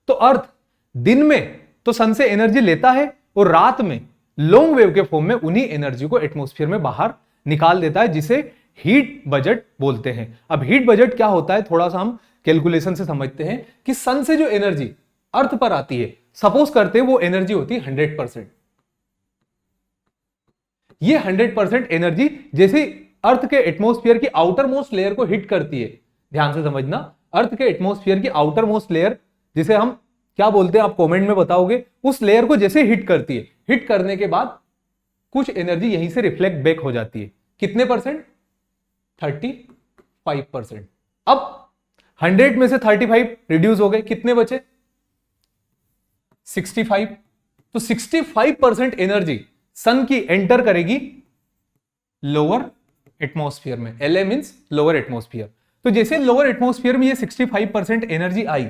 तो अर्थ दिन में तो सन से एनर्जी लेता है और रात में लॉन्ग वेव के फॉर्म में उन्हीं एनर्जी को एटमॉस्फेयर में बाहर निकाल देता है, जिसे हीट बजट बोलते हैं। अब हीट बजट क्या होता है, थोड़ा सा हम कैलकुलेशन से समझते हैं कि सन से जो एनर्जी अर्थ पर आती है, सपोज करते हैं वो एनर्जी होती है 100%। ये 100% एनर्जी जैसे अर्थ के एटमॉस्फेयर की आउटर मोस्ट लेयर को हिट करती है, ध्यान से समझना, अर्थ के एटमॉस्फेयर की आउटर मोस्ट लेयर जिसे हम क्या बोलते हैं आप कमेंट में बताओगे, उस लेयर को जैसे हिट करती है, हिट करने के बाद कुछ एनर्जी यहीं से रिफ्लेक्ट बैक हो जाती है। कितने परसेंट? 35%। अब 100 में से 35 रिड्यूस हो गए, कितने बचे? 65। तो 65% एनर्जी सन की एंटर करेगी लोअर एटमॉस्फेयर में। LA means lower atmosphere. तो जैसे लोअर एटमॉस्फेयर में ये 65% एनर्जी आई,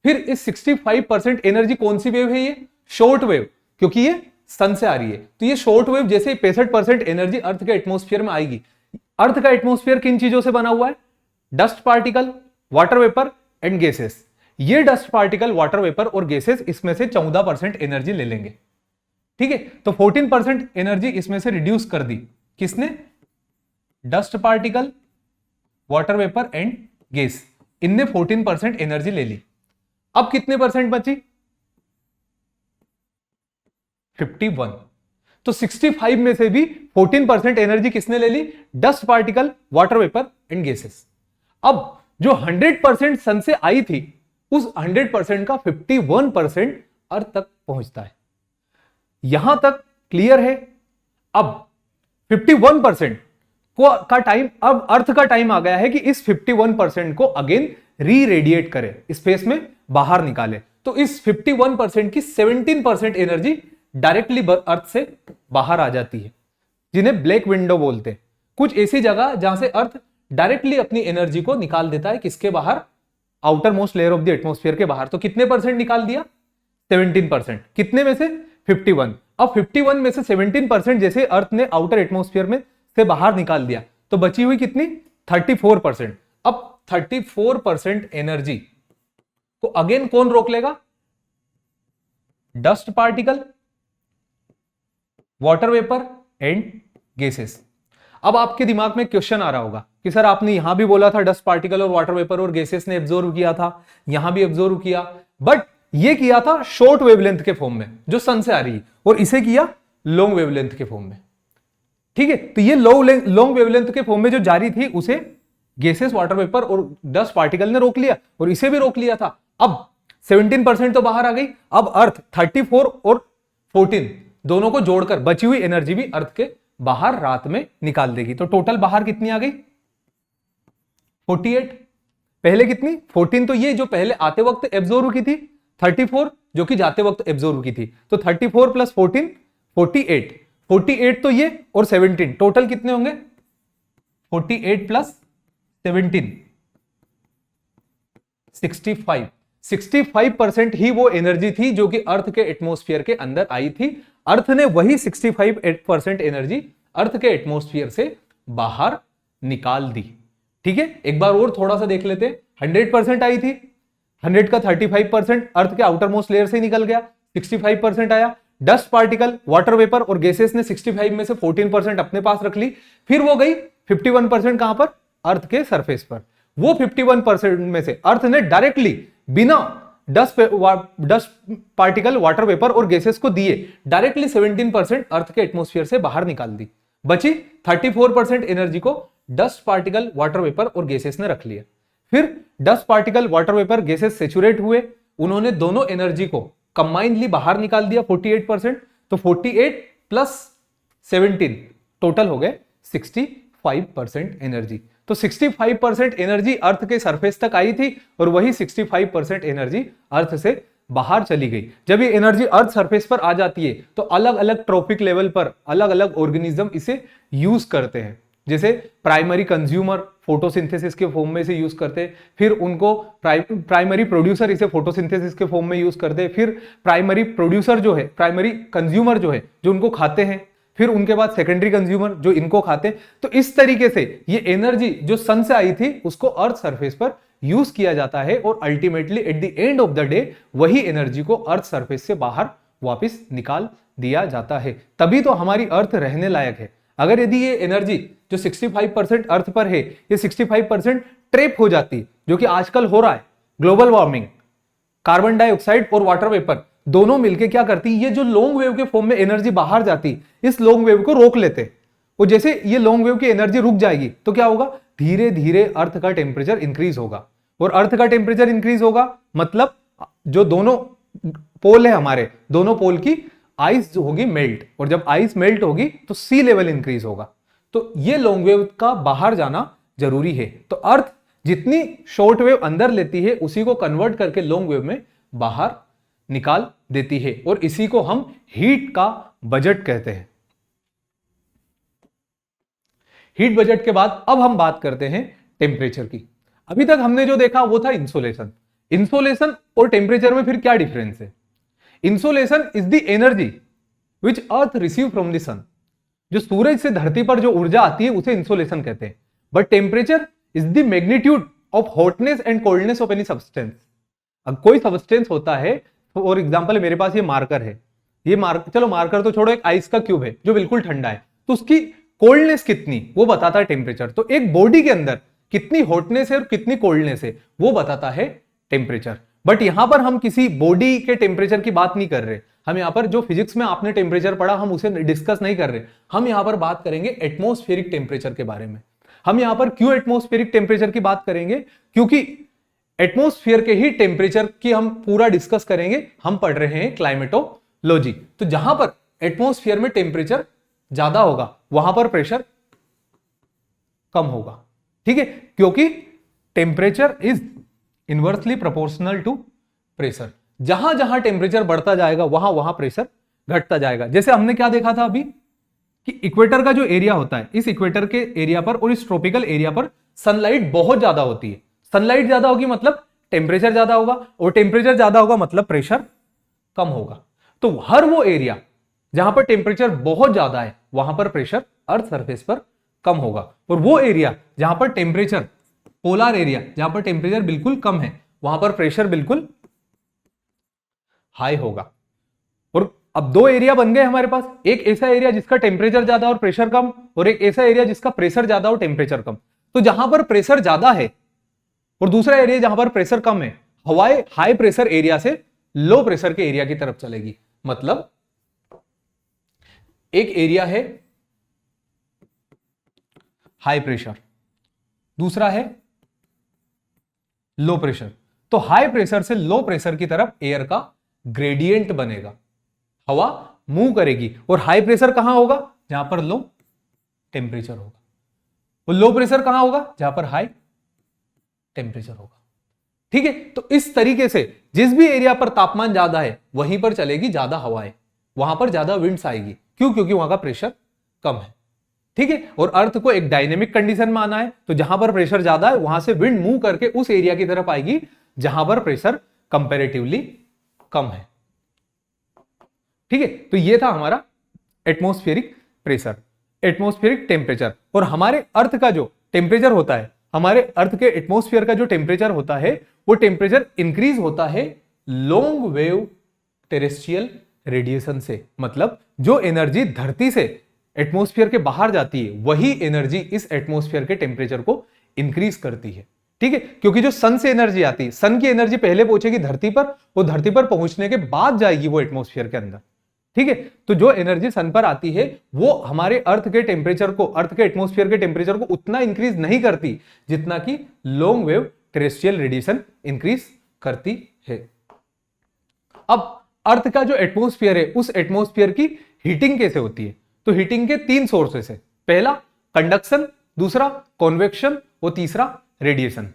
फिर इस 65% एनर्जी कौन सी वेव है? ये शॉर्ट वेव, क्योंकि ये सन से आ रही है। तो ये शॉर्ट वेव जैसे 65% एनर्जी अर्थ के एटमॉस्फेयर में आएगी। अर्थ का एटमॉस्फेयर किन चीजों से बना हुआ है? Dust particle, water vapour and gases. ये डस्ट पार्टिकल, वाटर वेपर और गैसेस इसमें से 14% एनर्जी ले लेंगे। ठीक है, तो 14% एनर्जी इसमें से रिड्यूस कर दी। किसने? Dust particle, water vapour and gas, इनने 14% एनर्जी ले ली। अब कितने परसेंट बची? 51। तो 65 में से भी 14% एनर्जी किसने ले ली? Dust particle, water vapour and gases. अब जो 100% सन से आई थी, उस 100% का 51% अर्थ तक पहुंचता है। यहां तक क्लियर है? अब 51% का टाइम, अब अर्थ का टाइम आ गया है कि इस 51% को अगेन री रेडिएट करे, स्पेस में बाहर निकाले। तो इस 51% की 17% एनर्जी डायरेक्टली अर्थ से बाहर आ जाती है, जिन्हें ब्लैक विंडो बोलते हैं। कुछ ऐसी जगह जहां से अर्थ डायरेक्टली अपनी एनर्जी को निकाल देता है, किसके बाहर? Outer most layer of the atmosphere के बाहर। तो कितने परसेंट निकाल दिया? 17%। कितने में से? 51। अब 51 में से 17% जैसे अर्थ ने आउटर एटमॉस्फेयर में से बाहर निकाल दिया, तो बची हुई कितनी? 34%। अब 34% एनर्जी को अगेन कौन रोक लेगा? Dust particle, water vapour and gases. अब आपके दिमाग में क्वेश्चन आ रहा होगा कि सर आपने यहां भी बोला था डस्ट पार्टिकल और वाटर वेपर और गैसेस ने एब्जॉर्ब किया था, यहां भी एब्जॉर्ब किया, बट ये किया था शॉर्ट वेवलेंथ के फॉर्म में जो सन से आ रही है, और इसे किया लॉन्ग वेवलेंथ के फॉर्म में। ठीक है, तो ये लॉन्ग वेवलेंथ के फॉर्म में जो जारी थी उसे गैसेस, वाटर वेपर और डस्ट पार्टिकल ने रोक लिया, और इसे भी रोक लिया था। अब 17% तो बाहर आ गई। अब अर्थ 34 और 14 दोनों को जोड़कर बची हुई एनर्जी भी अर्थ के बाहर रात में निकाल देगी। तो टोटल बाहर कितनी आ गई? 48। पहले कितनी? 14 तो ये जो पहले आते वक्त एब्जॉर्ब की थी, 34 जो कि जाते वक्त एब्जॉर्ब की थी। तो 34 प्लस 14 48। 48 तो ये और 17 टोटल कितने होंगे? 48 प्लस 17 65। 65% ही वो एनर्जी थी जो कि अर्थ के एटमॉस्फेयर के अंदर आई थी। अर्थ ने वही 65% एनर्जी अर्थ के एटमॉस्फेयर से बाहर निकाल दी। ठीक है, एक बार और थोड़ा सा देख लेते हैं। 100% आई थी, 100 का 35% अर्थ के आउटर मोस्ट लेयर से निकल गया, 65% आया। डस्ट पार्टिकल, वाटर वेपर और गैसेस ने 65 में से 14% अपने पास रख ली। फिर वो गई 51% कहां पर? अर्थ के सरफेस पर। वो 51% में से अर्थ ने डायरेक्टली बिना डस्ट पार्टिकल, वाटर वेपर और गैसेस को दिए डायरेक्टली 17% अर्थ के एटमॉस्फेयर से बाहर निकाल दी। बची 34% एनर्जी को डस्ट पार्टिकल, वाटर वेपर और गैसेस ने रख लिया। फिर dust particle, water vapour, gases saturate हुए, उन्होंने दोनों एनर्जी को कंबाइंडली बाहर निकाल दिया 48%। तो 48 प्लस 17 टोटल हो गए 65% एनर्जी। तो 65% एनर्जी अर्थ के सरफेस तक आई थी और वही 65% एनर्जी अर्थ से बाहर चली गई। जब ये एनर्जी अर्थ सरफेस पर आ जाती है तो अलग अलग ट्रॉपिक लेवल पर अलग अलग ऑर्गेनिज्म इसे यूज करते हैं। जैसे प्राइमरी कंज्यूमर फोटोसिंथेसिस के फॉर्म में इसे यूज करते हैं, फिर उनको प्राइमरी प्रोड्यूसर इसे फोटोसिंथेसिस के फॉर्म में यूज करते हैं, फिर प्राइमरी प्रोड्यूसर जो है, प्राइमरी कंज्यूमर जो है जो उनको खाते हैं, फिर उनके बाद सेकेंडरी कंज्यूमर जो इनको खाते हैं। तो इस तरीके से ये एनर्जी जो सन से आई थी उसको अर्थ सरफेस पर यूज किया जाता है और ultimately at the end of the day वही एनर्जी को अर्थ सरफेस से बाहर वापस निकाल दिया जाता है। तभी तो हमारी अर्थ रहने लायक है। अगर यदि ये एनर्जी जो 65% अर्थ पर है, ये 65% ट्रैप हो जाती, जो कि आजकल हो रहा है, ग्लोबल वार्मिंग, कार्बन डाइऑक्साइड और वाटर वेपर दोनों मिलकर क्या करती, ये जो लॉन्ग वेव के फॉर्म में एनर्जी बाहर जाती, इस लॉन्ग वेव को रोक लेते। और जैसे ये लॉन्ग वेव की एनर्जी रुक जाएगी तो क्या होगा, धीरे धीरे अर्थ का टेम्परेचर इंक्रीज होगा। और अर्थ का टेम्परेचर इंक्रीज होगा मतलब जो दोनों पोल है हमारे, दोनों पोल की आइस जो होगी मेल्ट, और जब आइस मेल्ट होगी तो सी लेवल इंक्रीज होगा। तो ये लॉन्ग वेव का बाहर जाना जरूरी है। तो अर्थ जितनी शॉर्ट वेव अंदर लेती है उसी को कन्वर्ट करके लॉन्ग वेव में बाहर निकाल देती है, और इसी को हम हीट का बजट कहते हैं। हीट बजट के बाद अब हम बात करते हैं टेम्परेचर की। अभी तक हमने जो देखा वो था इंसोलेशन। इंसोलेशन और टेम्परेचर में फिर क्या डिफरेंस है? Insolation is the energy which earth receive from the sun. जो सूरज से धरती पर जो ऊर्जा आती है उसे इंसोलेशन कहते हैं। But temperature is the magnitude of hotness and coldness of any substance. अब कोई सब्सटेंस होता है, फॉर एग्जांपल मेरे पास ये मार्कर है, ये चलो मार्कर तो छोड़ो, एक आइस का क्यूब है जो बिल्कुल ठंडा है, तो उसकी कोल्डनेस कितनी वो बताता है टेम्परेचर। तो एक बॉडी के अंदर कितनी हॉटनेस है और कितनी कोल्डनेस है वो बताता है टेम्परेचर। बट यहां पर हम किसी बॉडी के टेम्परेचर की बात नहीं कर रहे, हम यहां पर जो फिजिक्स में आपने टेम्परेचर पढ़ा हम उसे डिस्कस नहीं कर रहे, हम यहां पर बात करेंगे एटमॉस्फेरिक टेम्परेचर के बारे में। हम यहां पर क्यों एटमॉस्फेरिक टेम्परेचर की बात करेंगे? क्योंकि एटमॉस्फेयर के ही टेम्परेचर की हम पूरा डिस्कस करेंगे। हम पढ़ रहे हैं क्लाइमेटोलॉजी, तो जहां पर एटमॉस्फेयर में टेम्परेचर ज्यादा होगा वहां पर प्रेशर कम होगा। ठीक है, क्योंकि temperature is inversely proportional to pressure. जहां जहां टेम्परेचर बढ़ता जाएगा वहां वहां प्रेशर घटता जाएगा। जैसे हमने क्या देखा था अभी कि इक्वेटर का जो एरिया होता है, इस इक्वेटर के एरिया पर और इस ट्रॉपिकल एरिया पर सनलाइट बहुत ज्यादा होती है। सनलाइट ज्यादा होगी मतलब टेम्परेचर ज्यादा होगा, और टेम्परेचर ज्यादा होगा मतलब प्रेशर कम होगा। तो हर वो एरिया जहां पर टेम्परेचर बहुत ज्यादा है वहां पर प्रेशर अर्थ सरफेस पर कम होगा, और वो एरिया जहां पर टेम्परेचर, पोलर एरिया जहां पर टेम्परेचर बिल्कुल कम है वहां पर प्रेशर बिल्कुल हाई होगा। और अब दो एरिया बन गए हमारे पास, एक ऐसा एरिया जिसका टेम्परेचर ज्यादा और प्रेशर कम, और एक ऐसा एरिया जिसका प्रेशर ज्यादा और टेम्परेचर कम। तो जहां पर प्रेशर ज्यादा है और दूसरा एरिया जहां पर प्रेशर कम है, हवाएं हाई प्रेशर एरिया से लो प्रेशर के एरिया की तरफ चलेगी। मतलब एक एरिया है हाई प्रेशर, दूसरा है लो प्रेशर, तो हाई प्रेशर से लो प्रेशर की तरफ एयर का ग्रेडियंट बनेगा, हवा मूव करेगी। और हाई प्रेशर कहां होगा? जहां पर लो टेम्परेचर होगा। और लो प्रेशर कहां होगा? जहां पर हाई टेम्परेचर होगा। ठीक है, तो इस तरीके से जिस भी एरिया पर तापमान ज्यादा है वहीं पर चलेगी ज्यादा हवाएं, वहां पर ज्यादा विंड्स आएगी। क्यों? क्योंकि वहां का प्रेशर कम है। ठीक है, और अर्थ को एक डायनेमिक कंडीशन में आना है, तो जहां पर प्रेशर ज्यादा है वहां से विंड मूव करके उस एरिया की तरफ आएगी जहां पर प्रेशर कंपैरेटिवली कम है। ठीक है, तो ये था हमारा एटमॉस्फेरिक प्रेशर, एटमॉस्फेरिक टेम्परेचर। और हमारे अर्थ का जो टेम्परेचर होता है, हमारे अर्थ के एटमॉस्फेयर का जो टेम्परेचर होता है वो टेम्परेचर इंक्रीज होता है लॉन्ग वेव टेरेस्ट्रियल रेडिएशन से। मतलब जो एनर्जी धरती से एटमॉस्फेयर के बाहर जाती है वही एनर्जी इस एटमॉस्फेयर के टेम्परेचर को इंक्रीज करती है। ठीक है, क्योंकि जो सन से एनर्जी आती है, सन की एनर्जी पहले पहुंचेगी धरती पर, वो धरती पर पहुंचने के बाद जाएगी वो एटमॉस्फेयर के अंदर। ठीक है, तो जो एनर्जी सन पर आती है वो हमारे अर्थ के टेम्परेचर को, अर्थ के एटमॉस्फेयर के टेम्परेचर को उतना इंक्रीज नहीं करती जितना कि long wave terrestrial radiation increase करती है। अब अर्थ का जो एटमॉस्फेयर है उस एटमॉस्फेयर की हीटिंग कैसे होती है? तो हीटिंग के तीन सोर्सेस है। पहला कंडक्शन, दूसरा कॉन्वेक्शन और तीसरा रेडिएशन।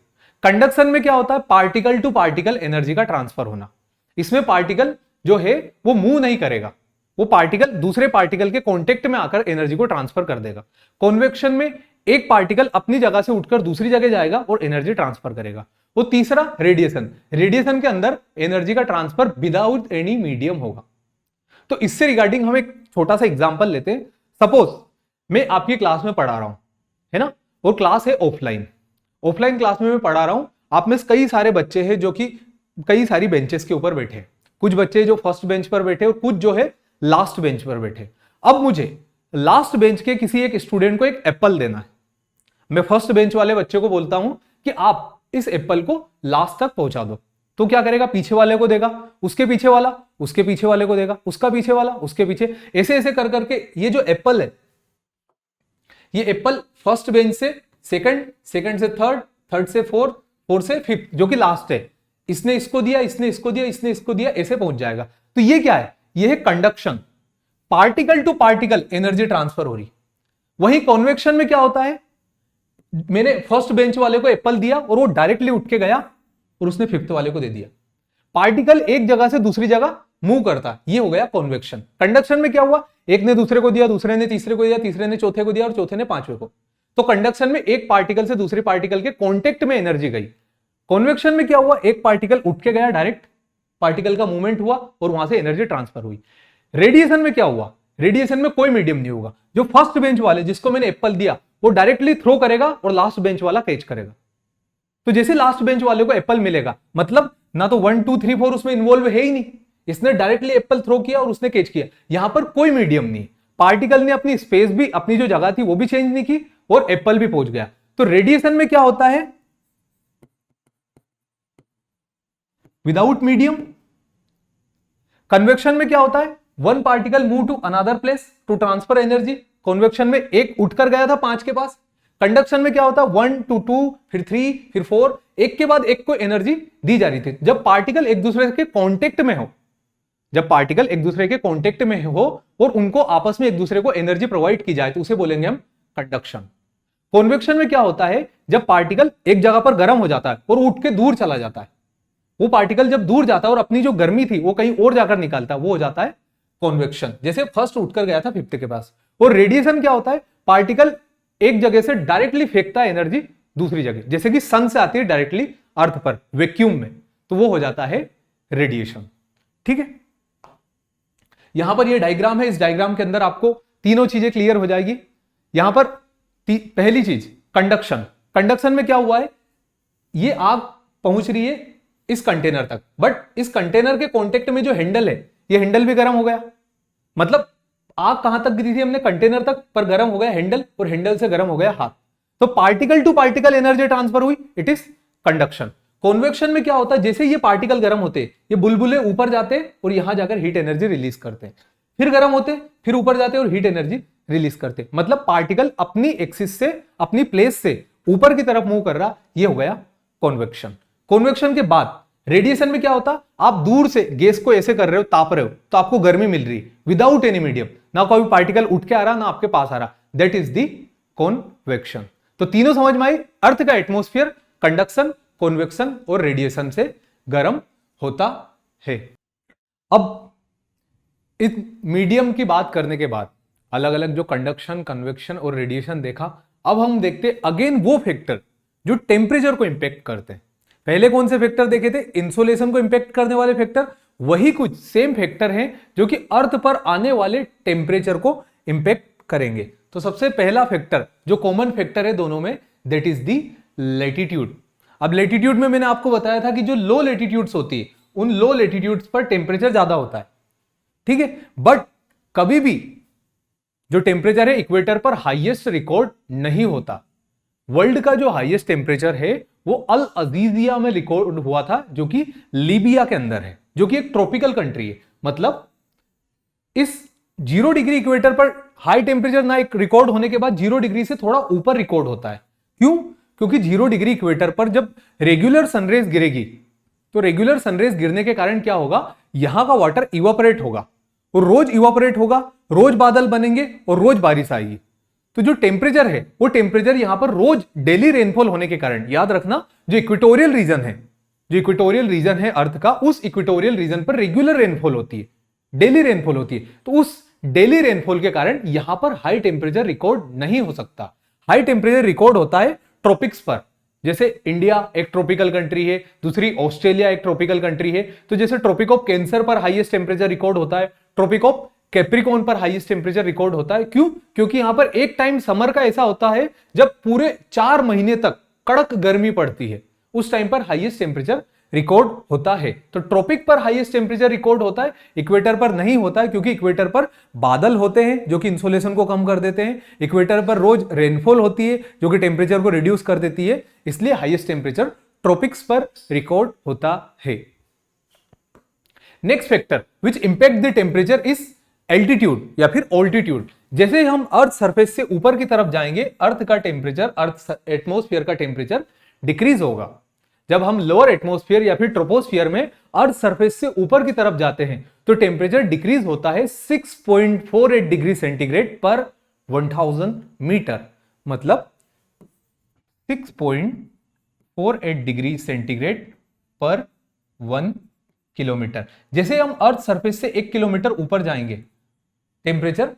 कंडक्शन में क्या होता है? पार्टिकल टू पार्टिकल एनर्जी का ट्रांसफर होना। इसमें पार्टिकल जो है वो मूव नहीं करेगा, वो पार्टिकल दूसरे पार्टिकल के कांटेक्ट में आकर एनर्जी को ट्रांसफर कर देगा। कॉन्वेक्शन में एक पार्टिकल अपनी जगह से उठकर दूसरी जगह जाएगा और एनर्जी ट्रांसफर करेगा। वो तीसरा रेडिएशन, रेडिएशन के अंदर एनर्जी का ट्रांसफर विदाउट एनी मीडियम होगा। तो इससे रिगार्डिंग हम एक छोटा सा एग्जांपल लेते हैं। सपोज मैं आपकी क्लास में पढ़ा रहा हूं, है ना, और क्लास है ऑफलाइन। ऑफलाइन क्लास में मैं पढ़ा रहा हूं, आप में कई सारे बच्चे हैं जो कि कई सारी बेंचेस के ऊपर बैठे, कुछ बच्चे जो फर्स्ट बेंच पर बैठे और कुछ जो है लास्ट बेंच पर बैठे। अब मुझे लास्ट बेंच के किसी एक स्टूडेंट को एक एप्पल देना है। मैं फर्स्ट बेंच वाले बच्चे को बोलता हूं कि आप इस एप्पल को लास्ट तक पहुंचा दो, तो क्या करेगा, पीछे वाले को देगा, उसके पीछे वाला उसके पीछे वाले को देगा, उसका पीछे वाला उसके पीछे, ऐसे ऐसे कर करके ये जो एप्पल है, ये एप्पल फर्स्ट बेंच से सेकंड, सेकंड से थर्ड, थर्ड से फोर्थ, फोर्थ से फिफ्थ, जो कि लास्ट है, इसने इसको दिया, इसने इसको दिया, इसने इसको दिया, ऐसे पहुंच जाएगा। तो ये क्या है, ये है conduction, particle to particle energy transfer हो रही। वही कॉन्वेक्शन में क्या होता है, मैंने फर्स्ट बेंच वाले को एप्पल दिया और वो डायरेक्टली उठ के गया और उसने फिफ्थ वाले को दे दिया। पार्टिकल एक जगह से दूसरी जगह मूव करता, ये हो गया कॉन्वेक्शन। कंडक्शन में क्या हुआ, एक ने दूसरे को दिया, दूसरे ने तीसरे को दिया, तीसरे ने चौथे को दिया और चौथे ने पांचवे को। तो कंडक्शन में एक पार्टिकल से दूसरे पार्टिकल के कांटेक्ट में एनर्जी गई। कॉन्वेक्शन में क्या हुआ, एक पार्टिकल उठ के गया, डायरेक्ट पार्टिकल का मूवमेंट हुआ और वहां से एनर्जी ट्रांसफर हुई। रेडिएशन में क्या हुआ, रेडिएशन में कोई मीडियम नहीं होगा। जो फर्स्ट बेंच वाले जिसको मैंने एप्पल दिया वो डायरेक्टली थ्रो करेगा और लास्ट बेंच वाला कैच करेगा। तो जैसे लास्ट बेंच वाले को एप्पल मिलेगा, मतलब ना तो 1 2 3 4 उसमें इन्वॉल्व है ही नहीं, इसने डायरेक्टली एप्पल थ्रो किया और उसने कैच किया। यहां पर कोई मीडियम नहीं, पार्टिकल ने अपनी स्पेस भी, अपनी जो जगह थी वो भी चेंज नहीं की और एप्पल भी पहुंच गया। तो रेडिएशन में क्या होता है, विदाउट मीडियम। कन्वेक्शन में क्या होता है, one particle move to another place to transfer energy. Convection में एक उठकर गया था 5 के पास। कंडक्शन में क्या होता है, 1 to 2 फिर 3 फिर 4, एक के बाद एक को एनर्जी दी जा रही थी। जब पार्टिकल एक दूसरे के कांटेक्ट में हो, जब पार्टिकल एक दूसरे के कांटेक्ट में हो और उनको आपस में एक दूसरे को एनर्जी प्रोवाइड की जाए तो उसे बोलेंगे हम कंडक्शन। कॉन्वेक्शन में क्या होता है, जब पार्टिकल एक जगह पर गर्म हो जाता है और उठ के दूर चला जाता है, वो पार्टिकल जब दूर जाता है और अपनी जो गर्मी थी वो कहीं और जाकर निकालता है, वो हो जाता है कॉन्वेक्शन। जैसे फर्स्ट उठकर गया था फिफ्थ के पास। और रेडिएशन क्या होता है, पार्टिकल एक जगह से डायरेक्टली फेंकता है एनर्जी दूसरी जगह, जैसे कि सन से आती है डायरेक्टली अर्थ पर वैक्यूम में, तो वो हो जाता है रेडिएशन। ठीक है, यहां पर ये डायग्राम है, इस डायग्राम के अंदर आपको तीनों चीजें क्लियर हो जाएगी। यहां पर पहली चीज कंडक्शन। कंडक्शन में क्या हुआ है, ये आग पहुंच रही है इस कंटेनर तक, बट इस कंटेनर के कांटेक्ट में जो हैंडल है, ये हैंडल भी गर्म हो गया। मतलब आग कहां तक गिरी थी हमने, कंटेनर तक, पर गर्म हो गया हैंडल और हैंडल से गर्म हो गया हाथ। तो particle to particle energy transfer हुई, इट इज कंडक्शन। कॉन्वेक्शन में क्या होता है, जैसे ये पार्टिकल गर्म होते, ये बुलबुले ऊपर जाते और यहां जाकर हीट एनर्जी रिलीज करते हैं, फिर गर्म होते, फिर ऊपर जाते और हीट एनर्जी रिलीज करते। मतलब पार्टिकल अपनी एक्सिस से, अपनी प्लेस से ऊपर की तरफ मूव कर रहा, ये हो गया कॉन्वेक्शन। कॉन्वेक्शन के बाद रेडिएशन में क्या होता, आप दूर से गैस को ऐसे कर रहे हो, ताप रहे हो, तो आपको गर्मी मिल रही विदाउट एनी मीडियम, ना कोई पार्टिकल उठ के आ रहा ना आपके पास आ रहा, दैट इज द कॉन्वेक्शन। तो तीनों समझ में आई, अर्थ का एटमॉस्फेयर कंडक्शन, कॉन्वेक्शन और रेडिएशन से गर्म होता है। अब इस मीडियम की बात करने के बाद, अलग अलग जो कंडक्शन, कन्वेक्शन और रेडिएशन देखा, अब हम देखते अगेन वो फैक्टर जो टेम्परेचर को इंपैक्ट करते हैं। पहले कौन से फैक्टर देखे थे, इंसोलेशन को इंपैक्ट करने वाले फैक्टर, वही कुछ सेम फैक्टर हैं जो कि अर्थ पर आने वाले टेम्परेचर को इंपैक्ट करेंगे। तो सबसे पहला फैक्टर जो कॉमन फैक्टर है दोनों में, दैट इज दी लेटीट्यूड। अब लेटीट्यूड में मैंने आपको बताया था कि जो लो लेटीट्यूड्स होती है, उन लो लेटीट्यूड्स पर टेम्परेचर ज्यादा होता है, ठीक है। बट कभी भी जो टेम्परेचर है इक्वेटर पर हाईएस्ट रिकॉर्ड नहीं होता। वर्ल्ड का जो हाईएस्ट टेम्परेचर है वो अल अजीजिया में रिकॉर्ड हुआ था, जो कि लीबिया के अंदर है, जो कि एक ट्रॉपिकल कंट्री है। मतलब इस 0 डिग्री इक्वेटर पर हाई टेम्परेचर ना एक रिकॉर्ड होने के बाद 0 डिग्री से थोड़ा ऊपर रिकॉर्ड होता है। क्यों? क्योंकि 0 डिग्री इक्वेटर पर जब रेगुलर सनरेज गिरेगी, तो रेगुलर सनरेज गिरने के कारण क्या होगा, यहां का वाटर इवापोरेट होगा और रोज इवापोरेट होगा, रोज बादल बनेंगे और रोज बारिश आएगी। तो जो टेम्परेचर है वो टेम्परेचर यहां पर रोज डेली रेनफॉल होने के कारण, याद रखना जो इक्वेटोरियल रीजन है, जो इक्वेटोरियल रीजन है अर्थ का, उस इक्वेटोरियल रीजन पर रेगुलर रेनफॉल होती है, डेली रेनफॉल होती है। तो उस डेली रेनफॉल के कारण यहां पर हाई टेम्परेचर रिकॉर्ड नहीं हो सकता। हाई टेम्परेचर रिकॉर्ड होता है ट्रॉपिक्स पर, जैसे इंडिया एक ट्रॉपिकल कंट्री है, दूसरी ऑस्ट्रेलिया एक ट्रॉपिकल कंट्री है। तो जैसे ट्रॉपिक ऑफ कैंसर पर हाईएस्ट टेम्परेचर रिकॉर्ड होता है, ट्रॉपिक ऑफ कैप्रिकॉर्न पर हाईएस्ट टेम्परेचर रिकॉर्ड होता है। क्यों? क्योंकि यहां पर एक टाइम समर का ऐसा होता है जब पूरे 4 महीने तक कड़क गर्मी पड़ती है, उस टाइम पर हाईएस्ट टेम्परेचर रिकॉर्ड होता है। तो ट्रॉपिक पर हाईएस्ट टेम्परेचर रिकॉर्ड होता है, इक्वेटर पर नहीं होता है, क्योंकि इक्वेटर पर बादल होते हैं जो कि इंसोलेशन को कम कर देते हैं। इक्वेटर पर रोज रेनफॉल होती है जो कि टेम्परेचर को रिड्यूस कर देती है, इसलिए हाईएस्ट टेम्परेचर ट्रॉपिक्स पर रिकॉर्ड होता है। Next factor which impact the temperature is altitude या फिर ऑल्टीट्यूड। जैसे हम अर्थ सरफेस से ऊपर की तरफ जाएंगे, अर्थ का टेम्परेचर, अर्थ एटमॉस्फेयर का टेम्परेचर डिक्रीज होगा। जब हम लोअर एटमॉस्फेयर या फिर ट्रोपोस्फियर में अर्थ सरफेस से ऊपर की तरफ जाते हैं तो टेम्परेचर डिक्रीज होता है 6.48 डिग्री सेंटीग्रेड पर 1000 मीटर, मतलब 6.48 डिग्री सेंटीग्रेड पर 1 किलोमीटर। जैसे हम अर्थ सरफेस से 1 किलोमीटर ऊपर जाएंगे, टेम्परेचर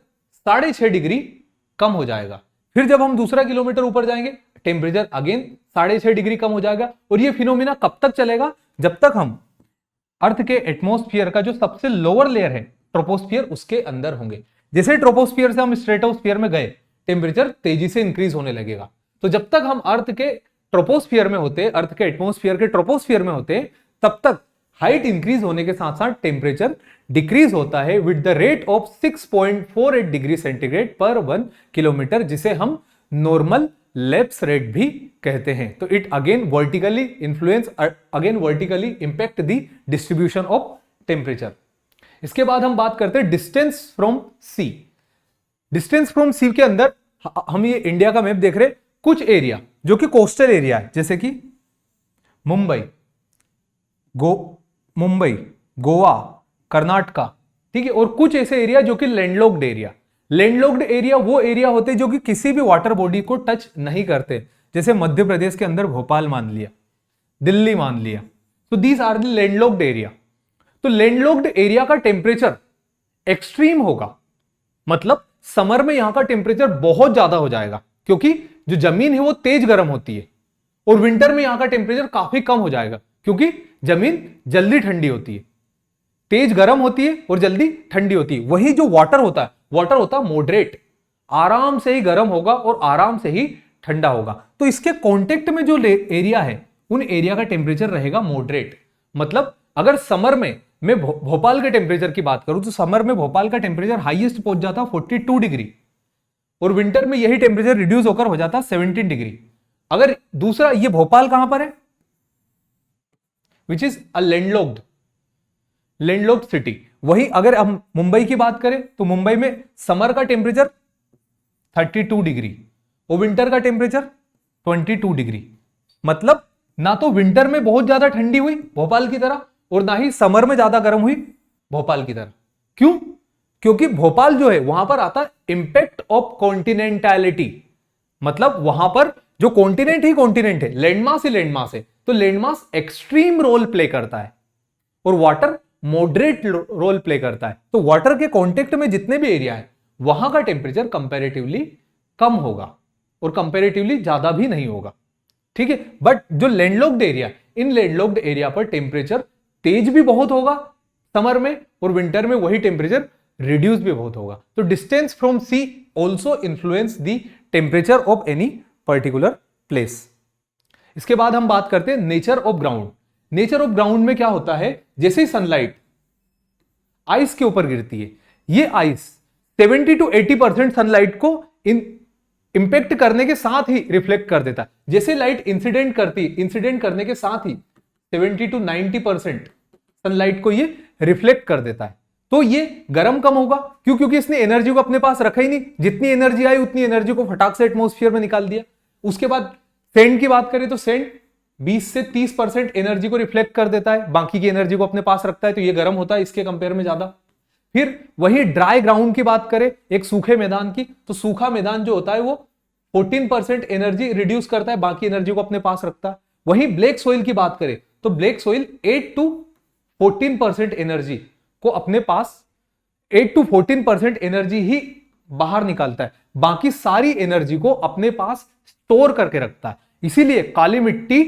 6.5 डिग्री कम हो जाएगा। फिर जब हम दूसरा किलोमीटर ऊपर जाएंगे, टेम्परेचर अगेन 6.5 डिग्री कम हो जाएगा। और ये फिनोमिना कब तक चलेगा? जब तक हम अर्थ के एटमॉस्फेयर का जो सबसे लोअर लेयर है ट्रोपोस्फियर, उसके अंदर होंगे। जैसे ट्रोपोस्फियर से हम स्ट्रेटोस्फियर में गए, टेम्परेचर तेजी से इंक्रीज होने लगेगा। तो जब तक हम अर्थ के ट्रोपोस्फियर में होते, अर्थ के एटमॉस्फेयर के ट्रोपोस्फियर में होते, तब तक हाइट इंक्रीज होने के साथ साथ टेम्परेचर डिक्रीज होता है with the rate of 6.48 degree centigrade पर 1 किलोमीटर, जिसे हम नॉर्मल लैप्स रेट भी कहते हैं। तो it again vertically influence, again vertically impact the distribution of temperature. इसके बाद हम बात करते हैं distance from sea. Distance from sea के अंदर हम ये इंडिया का मैप देख रहे हैं। कुछ एरिया जो कि कोस्टल एरिया है, जैसे कि मुंबई, गोवा, कर्नाटका, ठीक है, और कुछ ऐसे एरिया जो कि लैंडलॉक्ड एरिया। लैंडलॉक्ड एरिया वो एरिया होते हैं जो कि किसी भी वाटर बॉडी को टच नहीं करते, जैसे मध्य प्रदेश के अंदर भोपाल मान लिया, दिल्ली मान लिया। तो these are the landlocked area. तो लैंडलॉक्ड एरिया का टेम्परेचर एक्सट्रीम होगा, मतलब समर में यहां का टेम्परेचर बहुत ज्यादा हो जाएगा, क्योंकि जो जमीन है वो तेज गर्म होती है। और विंटर में यहां का टेम्परेचर काफी कम हो जाएगा, क्योंकि जमीन जल्दी ठंडी होती है, तेज गर्म होती है और जल्दी ठंडी होती है। वही जो वाटर होता है, वाटर होता है मॉडरेट, आराम से ही गर्म होगा और आराम से ही ठंडा होगा। तो इसके कांटेक्ट में जो एरिया है, उन एरिया का टेम्परेचर रहेगा मॉडरेट। मतलब अगर समर में मैं भोपाल के टेम्परेचर की बात करूं तो समर में भोपाल का टेम्परेचर हाईएस्ट पहुंच जाता 42 डिग्री, और विंटर में यही टेम्परेचर रिड्यूस होकर हो जाता 17 डिग्री। अगर दूसरा, ये भोपाल कहां पर है, which is a landlocked city. वही अगर हम मुंबई की बात करें तो मुंबई में समर का टेम्परेचर 32 डिग्री और विंटर का टेम्परेचर 22 डिग्री। मतलब ना तो विंटर में बहुत ज्यादा ठंडी हुई भोपाल की तरह, और ना ही समर में ज्यादा गर्म हुई भोपाल की तरह। क्यों? क्योंकि भोपाल जो है वहां पर आता है इंपैक्ट ऑफ कॉन्टिनेंटैलिटी। मतलब वहां पर जो कॉन्टिनेंट ही कॉन्टिनेंट है, लैंडमास ही लैंडमास है, तो लैंडमास एक्सट्रीम रोल प्ले करता है और वाटर मॉडरेट रोल प्ले करता है। तो वाटर के कांटेक्ट में जितने भी एरिया है वहां का टेम्परेचर कंपैरेटिवली कम होगा और कंपैरेटिवली ज्यादा भी नहीं होगा, ठीक है। बट जो लैंडलॉक्ड एरिया, इन लैंडलॉक्ड एरिया पर टेम्परेचर तेज भी बहुत होगा समर में, और विंटर में वही टेम्परेचर रिड्यूस भी बहुत होगा। तो distance from sea also influence the temperature of any particular place. इसके बाद हम बात करते हैं nature of ground. Nature of ground में क्या होता है, जैसे ही सनलाइट आइस के ऊपर गिरती है, ये आइस 70 to 80% सनलाइट को इंपैक्ट करने के साथ ही रिफ्लेक्ट कर देता है। जैसे लाइट इंसिडेंट करती है, इंसिडेंट करने के साथ ही 70 to 90% सनलाइट को ये रिफ्लेक्ट कर देता है। तो ये गर्म कम होगा, क्यों? क्योंकि इसने एनर्जी को अपने पास रखा ही नहीं, जितनी एनर्जी आई उतनी एनर्जी को फटाक से एटमॉस्फेयर में निकाल दिया। उसके बाद सेंड की बात करें तो सेंड 20 से 30% एनर्जी को रिफ्लेक्ट कर देता है, बाकी की एनर्जी को अपने पास रखता है, तो ये गर्म होता है इसके कंपेयर में ज्यादा। फिर वही ड्राई ग्राउंड की बात करें, एक सूखे मैदान की, तो सूखा मैदान जो होता है वो 14% एनर्जी रिड्यूस करता है, बाकी एनर्जी को अपने पास रखता है। वही ब्लैक सोइल की बात करें तो ब्लैक सोइल 8 to 14% एनर्जी को अपने पास, 8 to 14% एनर्जी ही बाहर निकालता है, बाकी सारी एनर्जी को अपने पास स्टोर करके रखता है। इसीलिए काली मिट्टी,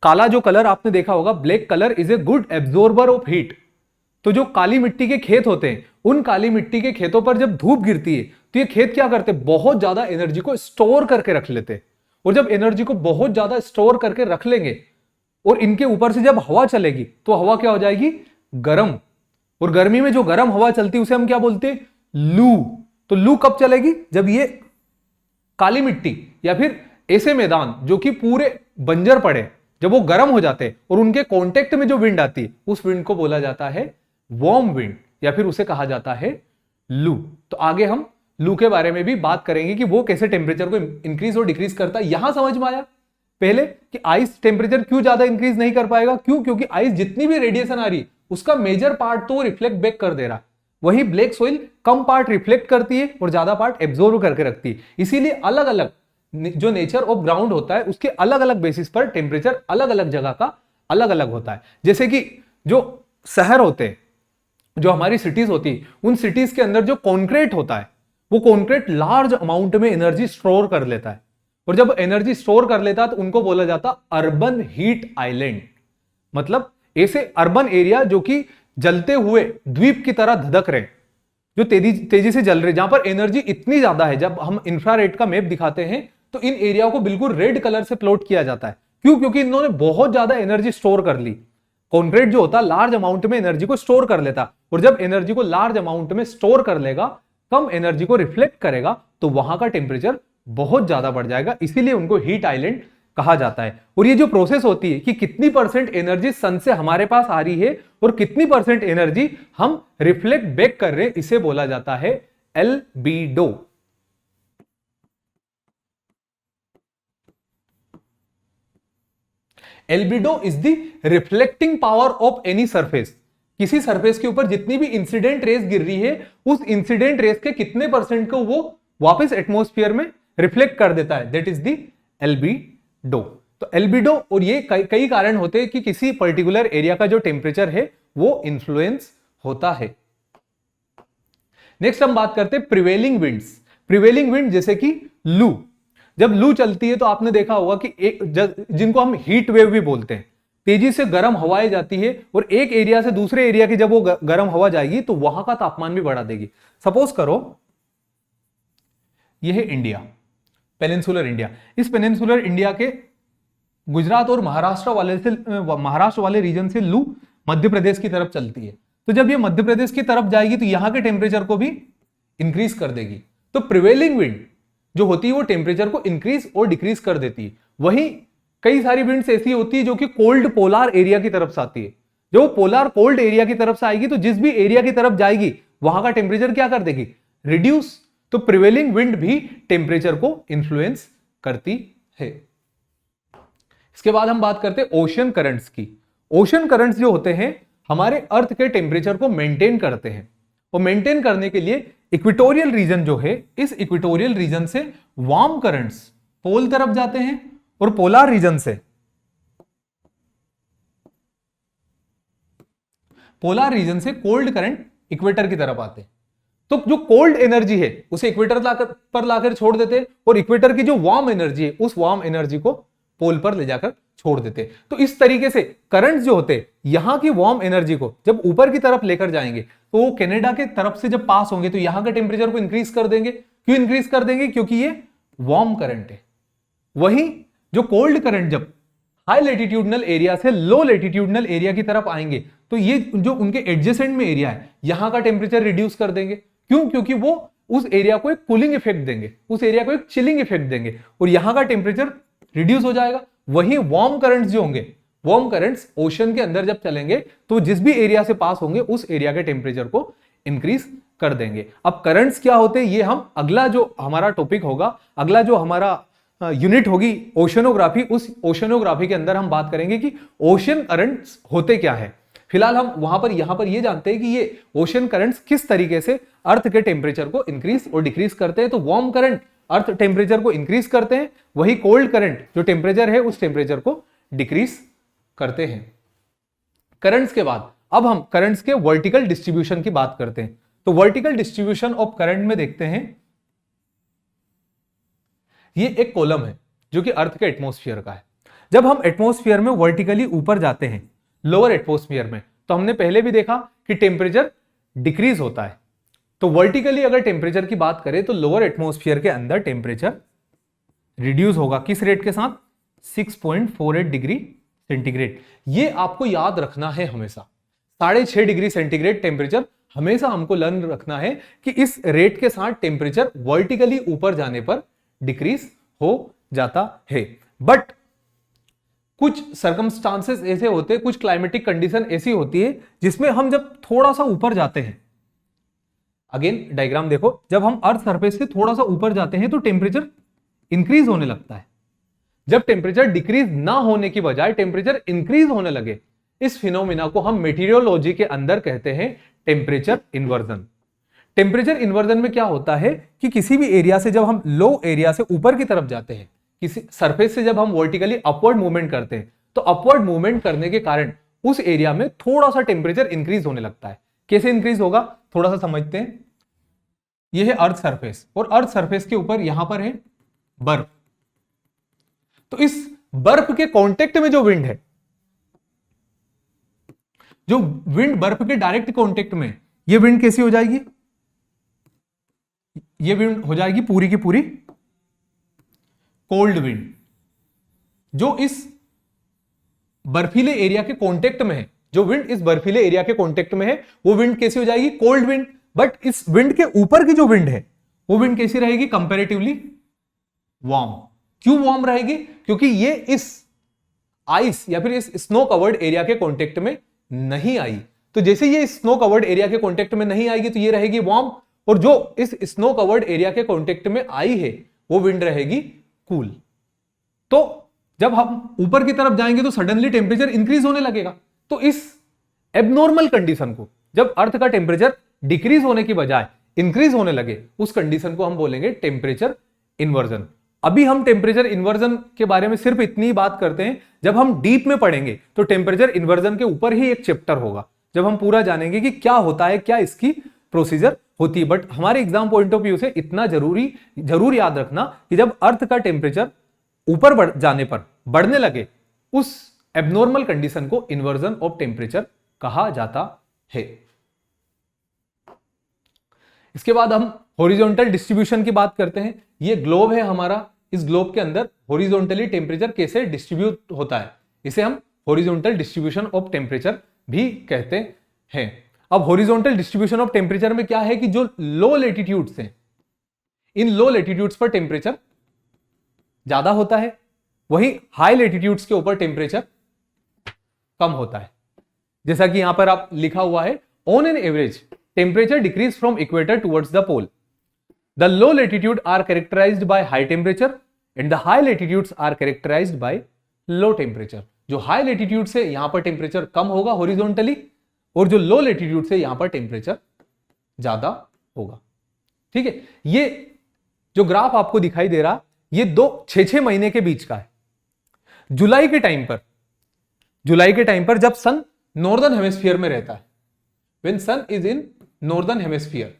काला जो कलर आपने देखा होगा, black colour is a good absorber of heat. तो जो काली मिट्टी के खेत होते हैं, उन काली मिट्टी के खेतों पर जब धूप गिरती है तो ये खेत क्या करते हैं, बहुत ज्यादा एनर्जी को स्टोर करके रख लेते हैं। और जब एनर्जी को बहुत ज्यादा स्टोर करके रख लेंगे और इनके ऊपर से जब हवा चलेगी तो हवा क्या हो जाएगी, गर्म। और गर्मी में जो गर्म हवा चलती है उसे हम क्या बोलते हैं, लू। तो लू कब चलेगी, जब ये काली मिट्टी या फिर ऐसे मैदान जो कि पूरे बंजर पड़े, जब वो गर्म हो जाते हैं और उनके कांटेक्ट में जो विंड आती है उस विंड को बोला जाता है वार्म विंड, या फिर उसे कहा जाता है लू। तो आगे हम लू के बारे में भी बात करेंगे कि वो कैसे टेम्परेचर को इंक्रीज और डिक्रीज करता है। यहां समझ में आया पहले कि आइस टेम्परेचर क्यों ज्यादा इंक्रीज नहीं कर पाएगा, क्यों, क्योंकि आइस जितनी भी रेडिएशन आ रही उसका मेजर पार्ट तो रिफ्लेक्ट बैक कर दे रहा, वही ब्लैक सोइल कम पार्ट रिफ्लेक्ट करती है और ज्यादा पार्ट एब्जॉर्ब करके रखती है। इसीलिए अलग अलग जो नेचर ऑफ ग्राउंड होता है उसके अलग अलग बेसिस पर टेम्परेचर अलग अलग जगह का अलग अलग होता है। जैसे कि जो शहर होते हैं, जो हमारी सिटीज होती है, उन सिटीज के अंदर जो कॉन्क्रीट होता है वो कॉन्क्रीट लार्ज अमाउंट में एनर्जी स्टोर कर लेता है, और जब एनर्जी स्टोर कर लेता है तो उनको बोला जाता अर्बन हीट आइलैंड। मतलब ऐसे अर्बन एरिया जो कि जलते हुए द्वीप की तरह धधक रहे, जो तेजी से जल रहे, जहां पर एनर्जी इतनी ज्यादा है, जब हम इंफ्रारेड का मैप दिखाते हैं तो इन एरिया को बिल्कुल रेड कलर से प्लॉट किया जाता है। क्यों, क्योंकि इन्होंने बहुत ज्यादा एनर्जी स्टोर कर ली। कॉन्क्रीट जो होता है लार्ज अमाउंट में एनर्जी को स्टोर कर लेता, और जब एनर्जी को लार्ज अमाउंट में स्टोर कर लेगा, कम एनर्जी को रिफ्लेक्ट करेगा, तो वहां का टेम्परेचर बहुत ज्यादा बढ़ जाएगा। इसीलिए उनको हीट आइलैंड कहा जाता है। और ये जो प्रोसेस होती है कि कितनी परसेंट एनर्जी सन से हमारे पास आ रही है और कितनी परसेंट एनर्जी हम रिफ्लेक्ट बैक कर रहे हैं, इसे बोला जाता है albedo. Albedo is the reflecting power of any surface. किसी सरफेस के ऊपर जितनी भी इंसिडेंट रेस गिर रही है, उस इंसिडेंट रेस के कितने परसेंट को वो वापस एटमॉस्फेयर में रिफ्लेक्ट कर देता है, दैट इज द एल्बिडो। तो एल्बिडो, और ये कई कारण होते हैं कि किसी पर्टिकुलर एरिया का जो टेम्परेचर है वो इंफ्लुएंस होता है। नेक्स्ट हम बात करते हैं प्रिवेलिंग विंड्स। प्रिवेलिंग विंड जैसे कि लू, जब लू चलती है तो आपने देखा होगा कि जिनको हम हीट वेव भी बोलते हैं, तेजी से गर्म हवाएं जाती है और एक एरिया से दूसरे एरिया की जब वो गर्म हवा जाएगी तो वहां का तापमान भी बढ़ा देगी। सपोज करो यह है इंडिया, पेनिनसुलर इंडिया। इस पेनिनसुलर इंडिया के गुजरात और महाराष्ट्र वाले रीजन से लू मध्य प्रदेश की तरफ चलती है। तो जब ये मध्य प्रदेश की तरफ जाएगी तो यहां के टेम्परेचर को भी इंक्रीज कर देगी। तो प्रिवेलिंग विंड जो होती है वो टेम्परेचर को इंक्रीज और डिक्रीज कर देती है। वहीं कई सारी विंड्स ऐसी होती है जो कि कोल्ड पोलार एरिया की तरफ से आती है। जो पोलार कोल्ड एरिया की तरफ से आएगी तो जिस भी एरिया की तरफ जाएगी वहां का टेम्परेचर क्या कर देगी, रिड्यूस। तो प्रिवेलिंग विंड भी टेम्परेचर को इंफ्लुएंस करती है। इसके बाद हम बात करते हैं ओशन करंट्स की। ओशन करंट्स जो होते हैं हमारे अर्थ के टेम्परेचर को मेंटेन करते हैं, और मेंटेन करने के लिए इक्वेटोरियल रीजन जो है, इस इक्वेटोरियल रीजन से वार्म करंट्स पोल तरफ जाते हैं और पोलार रीजन से कोल्ड करंट इक्वेटर की तरफ आते हैं। तो जो कोल्ड एनर्जी है उसे इक्वेटर पर लाकर छोड़ देते हैं, और इक्वेटर की जो वार्म एनर्जी है उस वार्म एनर्जी को पोल पर ले जाकर छोड़ देते हैं। तो इस तरीके से करंट्स जो होते हैं यहां की वार्म एनर्जी को जब ऊपर की तरफ लेकर जाएंगे तो वो कनाडा के तरफ से जब पास होंगे तो यहां के टेम्परेचर को इंक्रीज कर देंगे। क्यों इंक्रीज कर देंगे, क्योंकि ये वार्म करंट है। वहीं जो कोल्ड करंट जब हाई लेटीट्यूडनल एरिया से लो लेटीट्यूडनल एरिया की तरफ आएंगे तो ये जो उनके एडजेसेंट में एरिया है यहां का टेम्परेचर रिड्यूस कर देंगे। क्यों, क्योंकि वो उस एरिया को एक कूलिंग इफेक्ट देंगे, उस एरिया को एक चिलिंग इफेक्ट देंगे और यहां का टेम्परेचर रिड्यूस हो जाएगा। वहीं वार्म करंट्स जो होंगे, वार्म करंट्स ओशन के अंदर जब चलेंगे तो जिस भी एरिया से पास होंगे उस एरिया के टेम्परेचर को इंक्रीज कर देंगे। अब करंट्स क्या होते हैं ये हम अगला जो हमारा टॉपिक होगा, अगला जो हमारा यूनिट होगी ओशनोग्राफी, उस ओशनोग्राफी के अंदर हम बात करेंगे कि ओशन करंट्स होते क्या है। फिलहाल हम यहां पर ये जानते हैं कि ये ओशन करंट्स किस तरीके से अर्थ के टेम्परेचर को इंक्रीज और डिक्रीज करते हैं। तो वार्म करंट अर्थ टेम्परेचर को इंक्रीज करते हैं, वही कोल्ड करंट जो टेम्परेचर है उस टेम्परेचर को डिक्रीज करते हैं। करंट्स के बाद अब हम करंट्स के वर्टिकल डिस्ट्रीब्यूशन की बात करते हैं। तो वर्टिकल डिस्ट्रीब्यूशन ऑफ करंट में देखते हैं, ये एक कॉलम है जो कि अर्थ के एटमॉस्फेयर का है। जब हम एटमॉस्फेयर में वर्टिकली ऊपर जाते हैं लोअर एटमॉस्फेयर में, तो हमने पहले भी देखा कि टेम्परेचर डिक्रीज होता है। तो वर्टिकली अगर टेम्परेचर की बात करें तो लोअर एटमॉस्फेयर के अंदर टेम्परेचर रिड्यूस होगा, किस रेट के साथ, 6.48 डिग्री सेंटीग्रेड। ये आपको याद रखना है हमेशा। 6.5 डिग्री सेंटीग्रेड टेम्परेचर हमेशा हमको लर्न रखना है कि इस रेट के साथ टेम्परेचर वर्टिकली ऊपर जाने पर डिक्रीज हो जाता है। बट कुछ सर्कमस्टांसेस ऐसे होते हैं, कुछ क्लाइमेटिक कंडीशन ऐसी होती है जिसमें हम जब थोड़ा सा ऊपर जाते हैं, अगेन डायग्राम देखो, जब हम अर्थ सरफेस से थोड़ा सा ऊपर जाते हैं तो टेम्परेचर इंक्रीज होने लगता है। जब टेम्परेचर डिक्रीज ना होने की बजाय टेम्परेचर इंक्रीज होने लगे, इस फिनोमिना को हम मेटीरियोलॉजी के अंदर कहते हैं टेम्परेचर इन्वर्जन। टेम्परेचर इन्वर्जन में क्या होता है कि किसी भी एरिया से जब हम लो एरिया से ऊपर की तरफ जाते हैं, किसी सरफेस से जब हम वर्टिकली अपवर्ड मूवमेंट करते हैं, तो अपवर्ड मूवमेंट करने के कारण उस एरिया में थोड़ा सा टेम्परेचर इंक्रीज होने लगता है। कैसे इंक्रीज होगा थोड़ा सा समझते हैं। यह है अर्थ सरफेस और अर्थ सरफेस के ऊपर यहां पर है बर्फ। तो इस बर्फ के कांटेक्ट में जो विंड है, जो विंड बर्फ के डायरेक्ट कांटेक्ट में, ये विंड कैसी हो जाएगी, ये विंड हो जाएगी पूरी की पूरी कोल्ड विंड। जो इस बर्फीले एरिया के कांटेक्ट में है, जो विंड इस बर्फीले एरिया के कांटेक्ट में है, वो विंड कैसी हो जाएगी, कोल्ड विंड। बट इस विंड के ऊपर की जो विंड है, वो विंड कैसी रहेगी, कंपैरेटिवली वार्म। क्यों वार्म रहेगी, क्योंकि ये इस आइस या फिर इस स्नो कवर्ड एरिया के कांटेक्ट में नहीं आई। तो जैसे ये स्नो कवर्ड एरिया के कांटेक्ट में नहीं आएगी तो ये रहेगी वार्म, और जो इस स्नो कवर्ड एरिया के कांटेक्ट में आई है वो विंड रहेगी कूल। तो जब हम ऊपर की तरफ जाएंगे तो सडनली टेम्परेचर इंक्रीज होने लगेगा। तो इस एबनॉर्मल कंडीशन को, जब अर्थ का टेम्परेचर डिक्रीज होने की बजाय इंक्रीज होने लगे, उस कंडीशन को हम बोलेंगे टेम्परेचर इन्वर्जन। अभी हम टेम्परेचर इन्वर्जन के बारे में सिर्फ इतनी ही बात करते हैं। जब हम डीप में पढ़ेंगे तो टेम्परेचर इन्वर्जन के ऊपर ही एक चैप्टर होगा, जब हम पूरा जानेंगे कि क्या होता है, क्या इसकी प्रोसीजर होती है। बट हमारे एग्जाम पॉइंट ऑफ व्यू से इतना जरूर याद रखना कि जब अर्थ का टेम्परेचर ऊपर जाने पर बढ़ने लगे, उस एबनॉर्मल कंडीशन को इन्वर्जन ऑफ टेम्परेचर कहा जाता है। इसके बाद हम हॉरिजॉन्टल डिस्ट्रीब्यूशन की बात करते हैं। ये ग्लोब है हमारा, इस ग्लोब के अंदर हॉरिजॉन्टली टेम्परेचर कैसे डिस्ट्रीब्यूट होता है, इसे हम हॉरिजॉन्टल डिस्ट्रीब्यूशन ऑफ टेम्परेचर भी कहते हैं। अब हॉरिजॉन्टल डिस्ट्रीब्यूशन ऑफ टेम्परेचर में क्या है कि जो लो लेटीट्यूड्स हैं, इन लो लेटीट्यूड्स पर टेम्परेचर ज्यादा होता है, वहीं हाई लेटीट्यूड्स के ऊपर टेम्परेचर कम होता है। जैसा कि यहां पर आप लिखा हुआ है, on an average temperature decreases from equator towards the pole. The low latitude are characterized by high temperature and the high latitudes are characterized by low temperature। जो हाई लेटीट्यूड से यहां पर टेम्परेचर कम होगा हॉरिजॉन्टली, और जो लो latitude से यहां पर टेम्परेचर ज्यादा होगा। ठीक है, ये जो ग्राफ आपको दिखाई दे रहा, ये 6 महीने के बीच का है। जुलाई के टाइम पर जब सन नॉर्दर्न हेमिस्फीयर में रहता है, when sun is in northern hemisphere,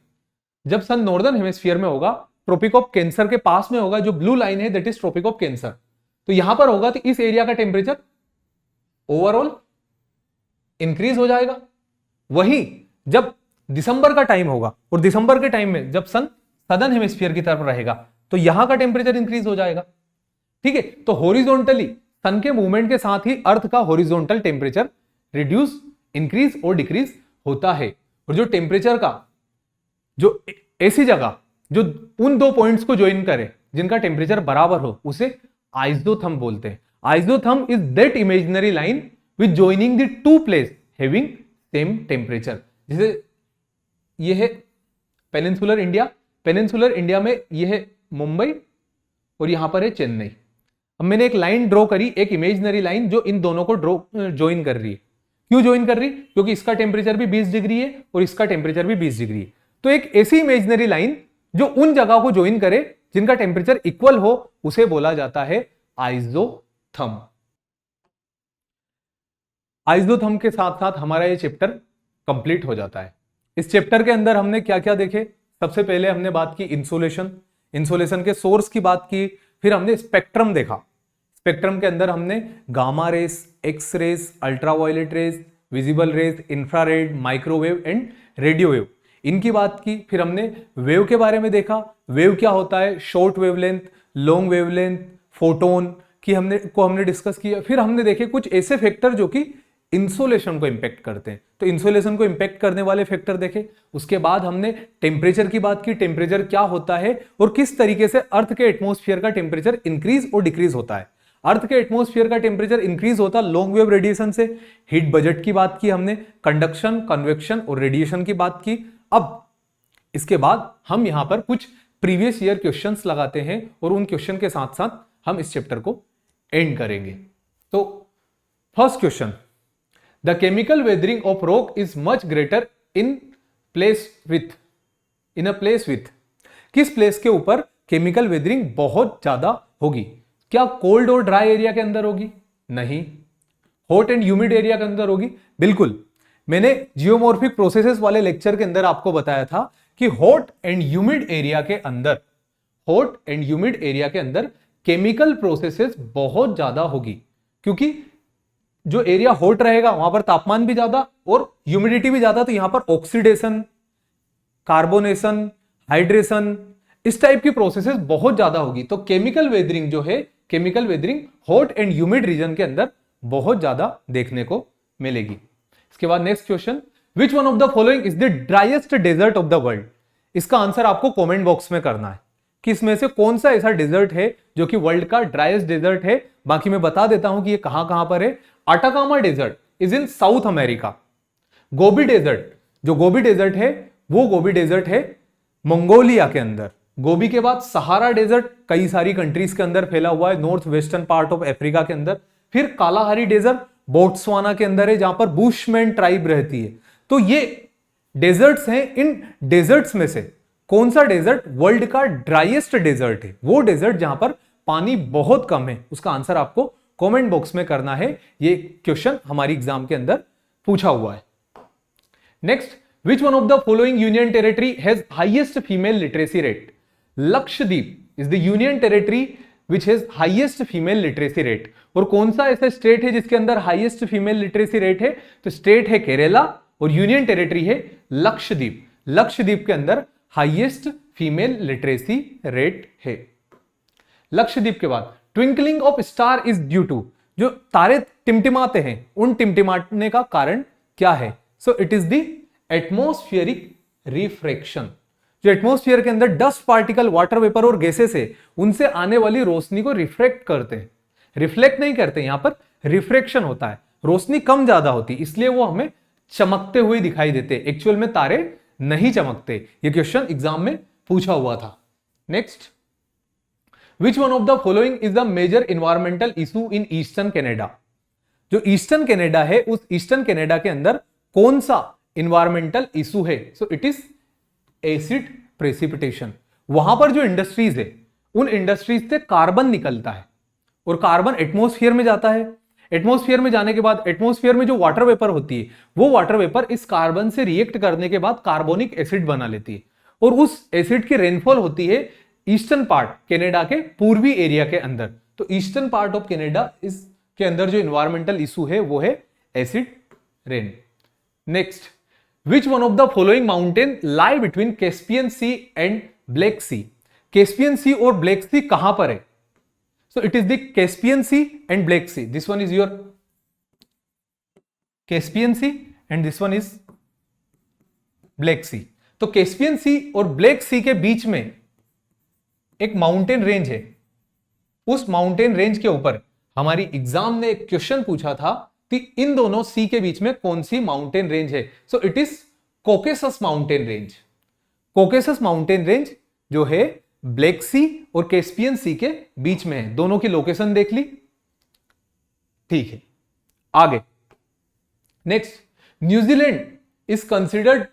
जब सन नॉर्दर्न हेमिस्फीयर में होगा, ट्रॉपिक ऑफ कैंसर के पास में होगा, जो ब्लू लाइन है that is tropic of cancer, तो यहां पर होगा, तो इस एरिया का टेम्परेचर ओवरऑल इंक्रीज हो जाएगा। वहीं जब दिसंबर का टाइम होगा, और दिसंबर के टाइम में जब सन सदर्न हेमिस्फीयर की तरफ रहेगा, तो यहां का टेम्परेचर इंक्रीज हो जाएगा। ठीक है, तो हॉरिजॉन्टली सन के मूवमेंट के साथ ही अर्थ का हॉरिजॉन्टल टेम्परेचर रिड्यूस, इंक्रीज और डिक्रीज होता है। और जो टेम्परेचर का जो ऐसी जगह जो उन दो पॉइंट्स को ज्वाइन करे जिनका टेम्परेचर बराबर हो, उसे आइसोथर्म बोलते हैं। Isotherm is that imaginary line with joining the two place having same temperature. जैसे ये है पेनिनसुलर इंडिया में ये है मुंबई और यहां पर है चेन्नई। अब मैंने एक लाइन ड्रॉ करी, एक इमेजिनरी लाइन जो इन दोनों को ज्वाइन कर रही है। क्यों ज्वाइन कर रही? क्योंकि इसका टेम्परेचर भी 20 डिग्री है और इसका टेम्परेचर भी 20 डिग्री है। तो एक ऐसी इमेजिनरी लाइन जो उन जगह को ज्वाइन करे जिनका टेम्परेचर इक्वल हो, उसे बोला जाता है आइसोथर्म। आइसोथर्म के साथ साथ हमारा ये चैप्टर कंप्लीट हो जाता है। इस चैप्टर के अंदर हमने क्या क्या देखे? सबसे पहले हमने बात की इंसोलेशन के सोर्स की बात की, फिर हमने स्पेक्ट्रम देखा। स्पेक्ट्रम के अंदर हमने gamma rays, X rays, ultraviolet rays, visible rays, infrared, microwave and radio wave, इनकी बात की। फिर हमने वेव के बारे में देखा, वेव क्या होता है, short wavelength, long wavelength, photon, कि हमने डिस्कस किया। फिर हमने देखे कुछ ऐसे फैक्टर जो कि इंसोलेशन को इंपैक्ट करते हैं, तो इंसोलेशन को इंपैक्ट करने वाले फैक्टर देखे। उसके बाद हमने टेम्परेचर की बात की, टेम्परेचर क्या होता है और किस तरीके से अर्थ के एटमॉस्फेयर का टेम्परेचर इंक्रीज और डिक्रीज होता है। अर्थ के एटमॉस्फेयर का टेम्परेचर इंक्रीज होता लॉन्ग वेव रेडिएशन से। हीट बजट की बात की हमने, कंडक्शन, कन्वेक्शन और रेडिएशन की बात की। अब इसके बाद हम यहां पर कुछ प्रीवियस ईयर क्वेश्चंस लगाते हैं और उन क्वेश्चन के साथ साथ हम इस चैप्टर को एंड करेंगे। तो first question, the chemical weathering of rock is much greater in a place with, किस प्लेस के ऊपर केमिकल वेदरिंग बहुत ज्यादा होगी? क्या कोल्ड और ड्राई एरिया के अंदर होगी? नहीं। हॉट एंड ह्यूमिड एरिया के अंदर होगी? बिल्कुल। मैंने जियोमॉर्फिक प्रोसेसेस वाले लेक्चर के अंदर आपको बताया था कि हॉट एंड ह्यूमिड एरिया के अंदर केमिकल प्रोसेसेस बहुत ज्यादा होगी, क्योंकि जो एरिया हॉट रहेगा वहां पर तापमान भी ज्यादा और ह्यूमिडिटी भी ज्यादा, तो यहां पर ऑक्सीडेशन, कार्बोनेशन, हाइड्रेशन, इस टाइप की प्रोसेसेस बहुत ज्यादा होगी। तो केमिकल वेदरिंग जो है, chemical weathering hot and humid region के अंदर बहुत ज्यादा देखने को मिलेगी। इसके बाद next question, which one of the following is the driest desert of the world? इसका आंसर आपको कमेंट बॉक्स में करना है कि इसमें से कौन सा ऐसा डेजर्ट है जो कि वर्ल्ड का ड्राइएस्ट डेजर्ट है। बाकी मैं बता देता हूं कि ये कहां कहां पर है। Atacama desert is in South America. Gobi desert, जो गोबी डेजर्ट है वो गोबी डेजर्ट है मंगोलिया के अंदर। गोबी के बाद सहारा डेजर्ट कई सारी कंट्रीज के अंदर फैला हुआ है, north western part of Africa के अंदर। फिर कालाहारी डेजर्ट बोट्सवाना के अंदर है, जहां पर बुशमैन ट्राइब रहती है। तो ये डेजर्ट्स हैं। इन डेजर्ट्स में से कौन सा डेजर्ट वर्ल्ड का ड्राइएस्ट डेजर्ट है? वो डेजर्ट जहां पर पानी बहुत कम है। उसका आंसर आपको कमेंट बॉक्स में करना है। ये क्वेश्चन हमारी एग्जाम के अंदर पूछा हुआ है। Next, which one of the following union territory has highest female literacy rate? Lakshadweep is the union territory which has highest female literacy rate. और कौन सा ऐसा स्टेट है जिसके अंदर हाईएस्ट फीमेल लिटरेसी रेट है? तो स्टेट है केरला और यूनियन टेरिटरी है लक्षद्वीप। लक्षद्वीप के अंदर हाईएस्ट फीमेल लिटरेसी रेट है। लक्षद्वीप के बाद, twinkling of star is due to, जो तारे टिमटिमाते हैं उन टिमटिमाने का कारण क्या है? So it is the atmospheric refraction. जो एटमॉस्फेयर के अंदर डस्ट पार्टिकल, वाटर वेपर और गैसेस है, उनसे आने वाली रोशनी को रिफ्रैक्ट करते हैं। रिफ्लेक्ट नहीं करते, यहां पर रिफ्रैक्शन होता है। रोशनी कम ज्यादा होती, इसलिए वो हमें चमकते हुए दिखाई देते। एक्चुअल में तारे नहीं चमकते। ये क्वेश्चन एग्जाम में पूछा हुआ था। Next, which one of the following is the major environmental issue in eastern Canada? जो ईस्टर्न कनाडा है, उस ईस्टर्न कनाडा के अंदर कौन सा इन्वायरमेंटल इशू है? So it is acid precipitation. वहां पर जो इंडस्ट्रीज है, उन इंडस्ट्रीज से कार्बन निकलता है और कार्बन एटमॉस्फेयर में जाता है। एटमॉस्फेयर में जाने के बाद एटमॉस्फेयर में जो वाटर वेपर होती है, वो वाटर वेपर इस कार्बन से रिएक्ट करने के बाद कार्बोनिक एसिड बना लेती है और उस एसिड की रेनफॉल होती है ईस्टर्न पार्ट कनाडा के पूर्वी एरिया के अंदर। तो ईस्टर्न पार्ट ऑफ कनाडा के अंदर जो इन्वायरमेंटल इशू है वो है acid rain. Next, which one of the following mountain lie between Caspian Sea and Black Sea? Caspian Sea और ब्लैक सी कहां पर है? So it is the Caspian Sea and Black Sea. This one is your Caspian Sea and this one is Black Sea. तो Caspian Sea और Black Sea के बीच में एक mountain range है। उस माउंटेन रेंज के ऊपर हमारी एग्जाम ने एक क्वेश्चन पूछा था कि इन दोनों सी के बीच में कौन सी माउंटेन रेंज है? So it is Caucasus mountain range. Caucasus mountain range जो है ब्लैक सी और कैस्पियन सी के बीच में है। दोनों की लोकेशन देख ली, ठीक है। आगे next, New Zealand is considered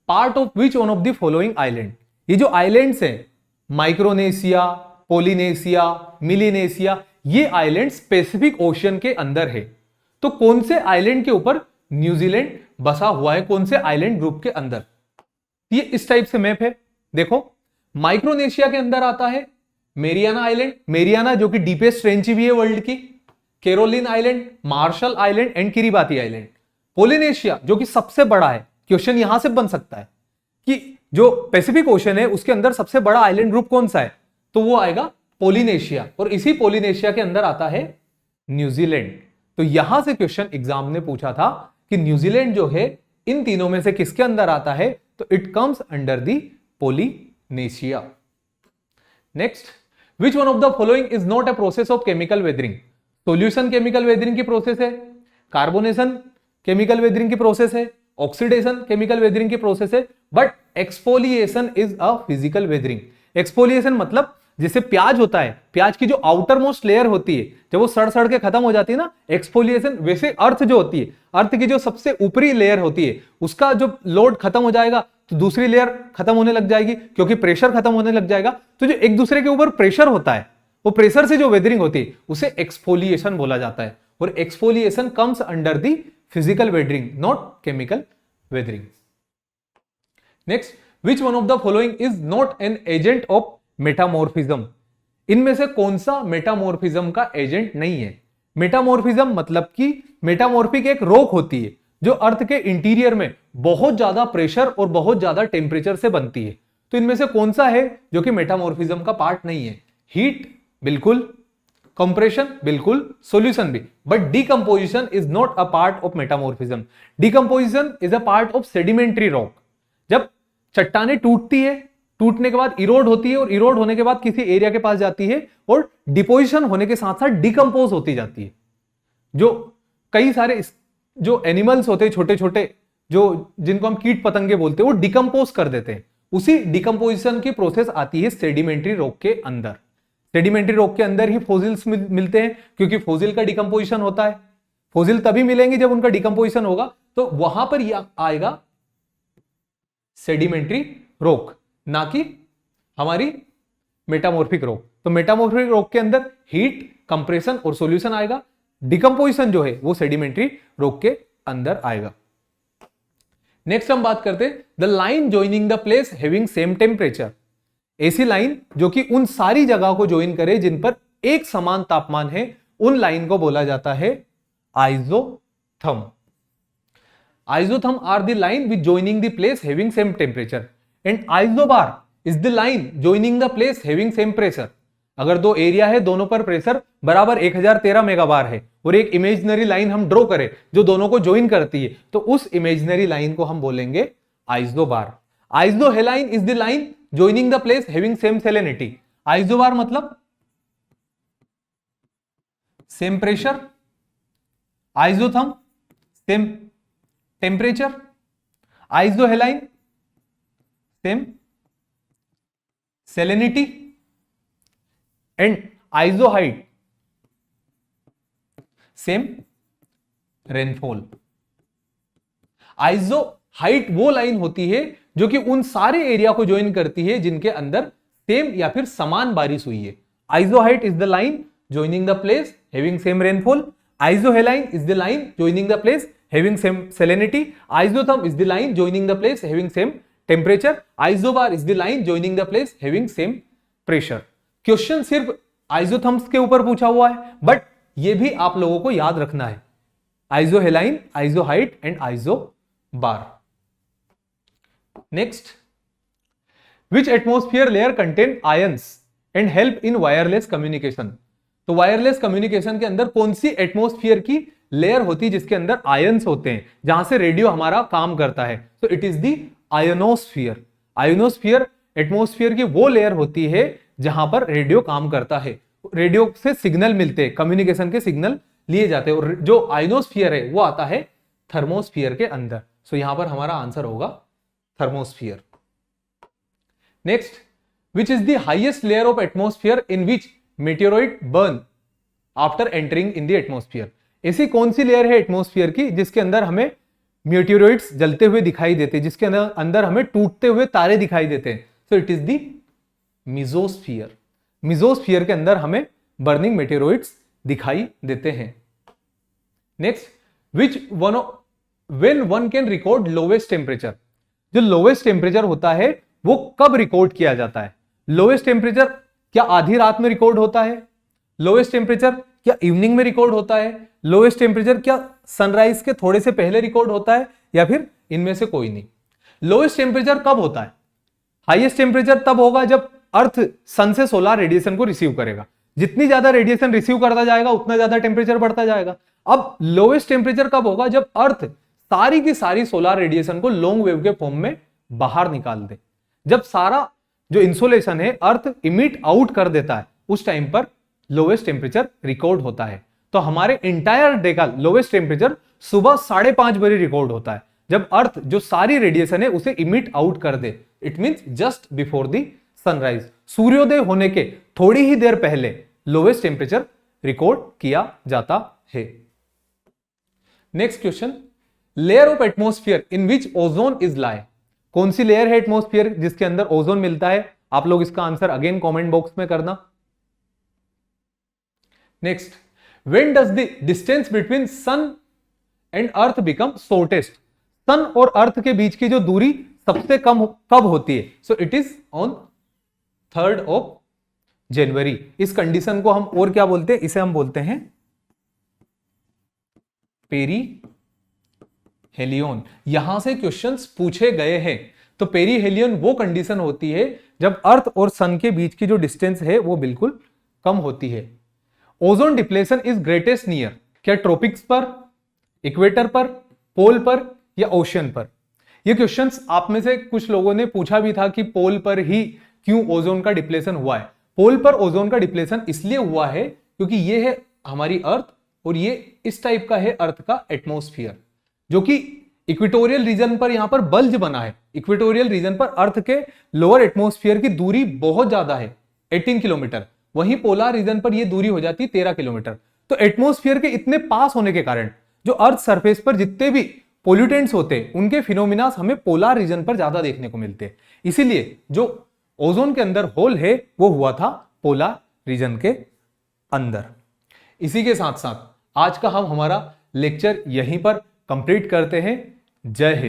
part of which one of the following island? ये जो आइलैंड्स हैं, माइक्रोनेशिया, पोलिनेशिया, मिलिनेशिया, ये आइलैंड्स पैसिफिक ओशियन के अंदर है। तो कौन से आइलैंड के ऊपर न्यूजीलैंड बसा हुआ है? कौन से आइलैंड ग्रुप के अंदर? ये इस टाइप से मैप है, देखो। माइक्रोनेशिया के अंदर आता है मेरियाना आइलैंड, मेरियाना जो कि डीपेस्ट रेंज भी है वर्ल्ड की, Caroline island, Marshall island and Kiribati island. Polynesia जो कि सबसे बड़ा है, क्वेश्चन यहां से बन सकता है कि जो पैसिफिक ओशन है उसके अंदर सबसे बड़ा आइलैंड ग्रुप कौन सा है? तो वो आएगा पोलिनेशिया, और इसी पोलिनेशिया के अंदर आता है न्यूजीलैंड। तो यहां से क्वेश्चन एग्जाम ने पूछा था कि न्यूजीलैंड जो है इन तीनों में से किसके अंदर आता है, तो it comes under the Polynesia. Next, which one of the following is not a process of chemical weathering? Solution chemical weathering की प्रोसेस है, कार्बोनेशन केमिकल वेदरिंग की प्रोसेस है, ऑक्सीडेशन केमिकल वेदरिंग की प्रोसेस है, but exfoliation is a physical weathering. Exfoliation मतलब जैसे प्याज होता है, प्याज की जो आउटर मोस्ट लेयर होती है जब वो सड़ के खत्म हो जाती है ना, एक्सफोलिएशन, वैसे अर्थ जो होती है, अर्थ की जो सबसे ऊपरी लेयर होती है उसका जो लोड खत्म हो जाएगा तो दूसरी लेयर खत्म होने लग जाएगी, क्योंकि प्रेशर खत्म होने लग जाएगा। तो जो एक दूसरे के ऊपर प्रेशर होता है, वो प्रेशर से जो वेदरिंग होती है उसे एक्सफोलिएशन बोला जाता है, और exfoliation comes under the physical weathering, not chemical weathering. Next, which one of the following is not an agent of metamorphism? इनमें से कौन सा मेटामॉर्फिज्म का एजेंट नहीं है? मेटामॉर्फिज्म मतलब कि मेटामॉर्फिक एक रॉक होती है जो अर्थ के इंटीरियर में बहुत ज्यादा प्रेशर और बहुत ज्यादा टेम्परेचर से बनती है। तो इनमें से कौन सा है जो कि मेटामॉर्फिज्म का पार्ट नहीं है? हीट बिल्कुल, कंप्रेशन बिल्कुल, सॉल्यूशन भी, but decomposition is not a part of metamorphism. Decomposition is a part of sedimentary rock. जब चट्टानें टूटती है, टूटने के बाद इरोड होती है, और इरोड होने के बाद किसी एरिया के पास जाती है और डिपोजिशन होने के साथ साथ डिकंपोज होती जाती है। जो कई सारे जो एनिमल्स होते हैं छोटे छोटे, जो जिनको हम कीट पतंगे बोलते हैं, वो डिकंपोज कर देते हैं। उसी डिकंपोजिशन की प्रोसेस आती है सेडिमेंट्री रॉक के अंदर। सेडिमेंट्री रॉक के अंदर ही फोसिल्स मिलते हैं, क्योंकि फोसिल का डिकंपोजिशन होता है। फोसिल तभी मिलेंगे जब उनका डिकंपोजिशन होगा, तो वहां पर आएगा सेडिमेंट्री रॉक, ना कि हमारी मेटामॉर्फिक रॉक। तो मेटामॉर्फिक रॉक के अंदर हीट, कंप्रेशन और सॉल्यूशन आएगा। डिकंपोजिशन जो है वो सेडिमेंट्री रॉक के अंदर आएगा। नेक्स्ट हम बात करते हैं the line joining the place having same temperature. ऐसी लाइन जो कि उन सारी जगह को ज्वाइन करे जिन पर एक समान तापमान है, उन लाइन को बोला जाता है isotherm. Isotherm are the line which joining the place having same temperature, and isobar is the line joining the place having same pressure. अगर दो एरिया है, दोनों पर प्रेशर बराबर 1013 मेगाबार है, और एक इमेजिनरी लाइन हम ड्रॉ करें जो दोनों को ज्वाइन करती है, तो उस इमेजिनरी लाइन को हम बोलेंगे isobar. Isohaline is the line joining the place having same salinity. Isobar मतलब same pressure, isotherm same temperature, isohaline same salinity, and isoheight same rainfall। isoheight वो लाइन होती है जो कि उन सारे एरिया को ज्वाइन करती है जिनके अंदर सेम या फिर समान बारिश हुई है। isoheight is the line joining the place having same rainfall, isohaline is the line joining the place having same salinity, isotherm is the line joining the place having same temperature, isobar is the line joining the place having same pressure. Question सिर्फ isotherms के ऊपर पूछा हुआ है, but ये भी आप लोगों को याद रखना है, isohaline, isohyet and isobar. Next, which atmosphere layer contain ions and help in wireless communication. तो वायरलेस कम्युनिकेशन के अंदर कौन सी एटमॉस्फेयर की लेयर होती है जिसके अंदर आयंस होते हैं, जहां से रेडियो हमारा काम करता है? तो it is the ionosphere. Ionosphere atmosphere की वो लेयर होती है जहां पर रेडियो काम करता है, रेडियो से सिग्नल मिलते हैं, कम्युनिकेशन के सिग्नल लिए जाते हैं, और जो आयोनोस्फीयर है वो आता है थर्मोस्फीयर के अंदर। सो यहां पर हमारा आंसर होगा thermosphere. Next, which is the highest layer of atmosphere in which meteoroid burn after entering in the atmosphere. ऐसी कौन सी लेयर है एटमॉस्फेयर की जिसके अंदर हमें मेटेरोइड्स जलते हुए दिखाई देते हैं, जिसके अंदर हमें टूटते हुए तारे दिखाई देते हैं? सो इट इज दी मिजोस्फीयर। मिजोस्फीयर के अंदर हमें बर्निंग मेटेरोइड्स दिखाई देते हैं। Next, which one when one can record lowest temperature. जो लोवेस्ट टेम्परेचर होता है वो कब रिकॉर्ड किया जाता है? लोवेस्ट टेम्परेचर क्या आधी रात में रिकॉर्ड होता है? लोवेस्ट टेम्परेचर क्या इवनिंग में रिकॉर्ड होता है? लोवेस्ट टेम्परेचर क्या सनराइज के थोड़े से पहले रिकॉर्ड होता है, या फिर इनमें से कोई नहीं? लोवेस्ट टेम्परेचर कब होता है? हाईएस्ट टेम्परेचर तब होगा जब अर्थ सन से सोलर रेडिएशन को रिसीव करेगा। जितनी ज्यादा रेडिएशन रिसीव करता जाएगा उतना ज्यादा टेम्परेचर बढ़ता जाएगा। अब लोएस्ट टेम्परेचर कब होगा? जब अर्थ सारी की सारी सोलर रेडिएशन को लॉन्ग वेव के फॉर्म में बाहर निकाल दे। जब सारा जो इंसोलेशन है अर्थ इमिट आउट कर देता है, उस टाइम पर लोएस्ट टेम्परेचर रिकॉर्ड होता है। तो हमारे इंटायर डे का लोएस्ट टेम्परेचर सुबह 5:30 बजे रिकॉर्ड होता है, जब अर्थ जो सारी रेडिएशन है उसे इमिट आउट कर दे। It means just before the sunrise, सूर्योदय होने के थोड़ी ही देर पहले लोएस्ट टेम्परेचर रिकॉर्ड किया जाता है। Next question, layer of atmosphere in which ozone is लाई। कौन सी लेयर है एटमॉस्फेयर जिसके अंदर ओजोन मिलता है? आप लोग इसका आंसर अगेन कमेंट बॉक्स में करना। Next, when does the distance between sun and earth become shortest. Sun और अर्थ के बीच की जो दूरी सबसे कम कब होती है? So it is on 3rd जनवरी। इस कंडीशन को हम और क्या बोलते हैं? इसे हम बोलते हैं पेरी हेलियन। यहां से क्वेश्चंस पूछे गए हैं। तो पेरी हेलियन वो कंडीशन होती है जब अर्थ और सन के बीच की जो डिस्टेंस है वो बिल्कुल कम होती है। Ozone depletion is greatest near. क्या ट्रॉपिक्स पर, इक्वेटर पर, पोल पर या ओशियन पर? ये क्वेश्चंस आप में से कुछ लोगों ने पूछा भी था कि पोल पर ही क्यों ओजोन का डिप्लेशन हुआ है। पोल पर ओजोन का डिप्लेशन इसलिए हुआ है क्योंकि ये है हमारी अर्थ और ये इस टाइप का है अर्थ का एटमॉस्फेयर, जो कि इक्वेटोरियल रीजन पर यहां पर बल्ज बना है। इक्वेटोरियल रीजन पर अर्थ के लोअर एटमॉस्फेयर की दूरी बहुत ज्यादा है, 18 किलोमीटर। वहीं पोलर रीजन पर यह दूरी हो जाती है 13 किलोमीटर। तो एटमॉस्फेयर के इतने पास होने के कारण जो अर्थ सरफेस पर जितने भी पोल्यूटेंट्स होते हैं उनके फिनोमिना हमें पोलर रीजन पर ज्यादा देखने को मिलते हैं। इसीलिए जो ओजोन के अंदर होल है वो हुआ था पोलर रीजन के अंदर। इसी के साथ साथ आज का हम हमारा लेक्चर यहीं पर कंप्लीट करते हैं। जय हिंद।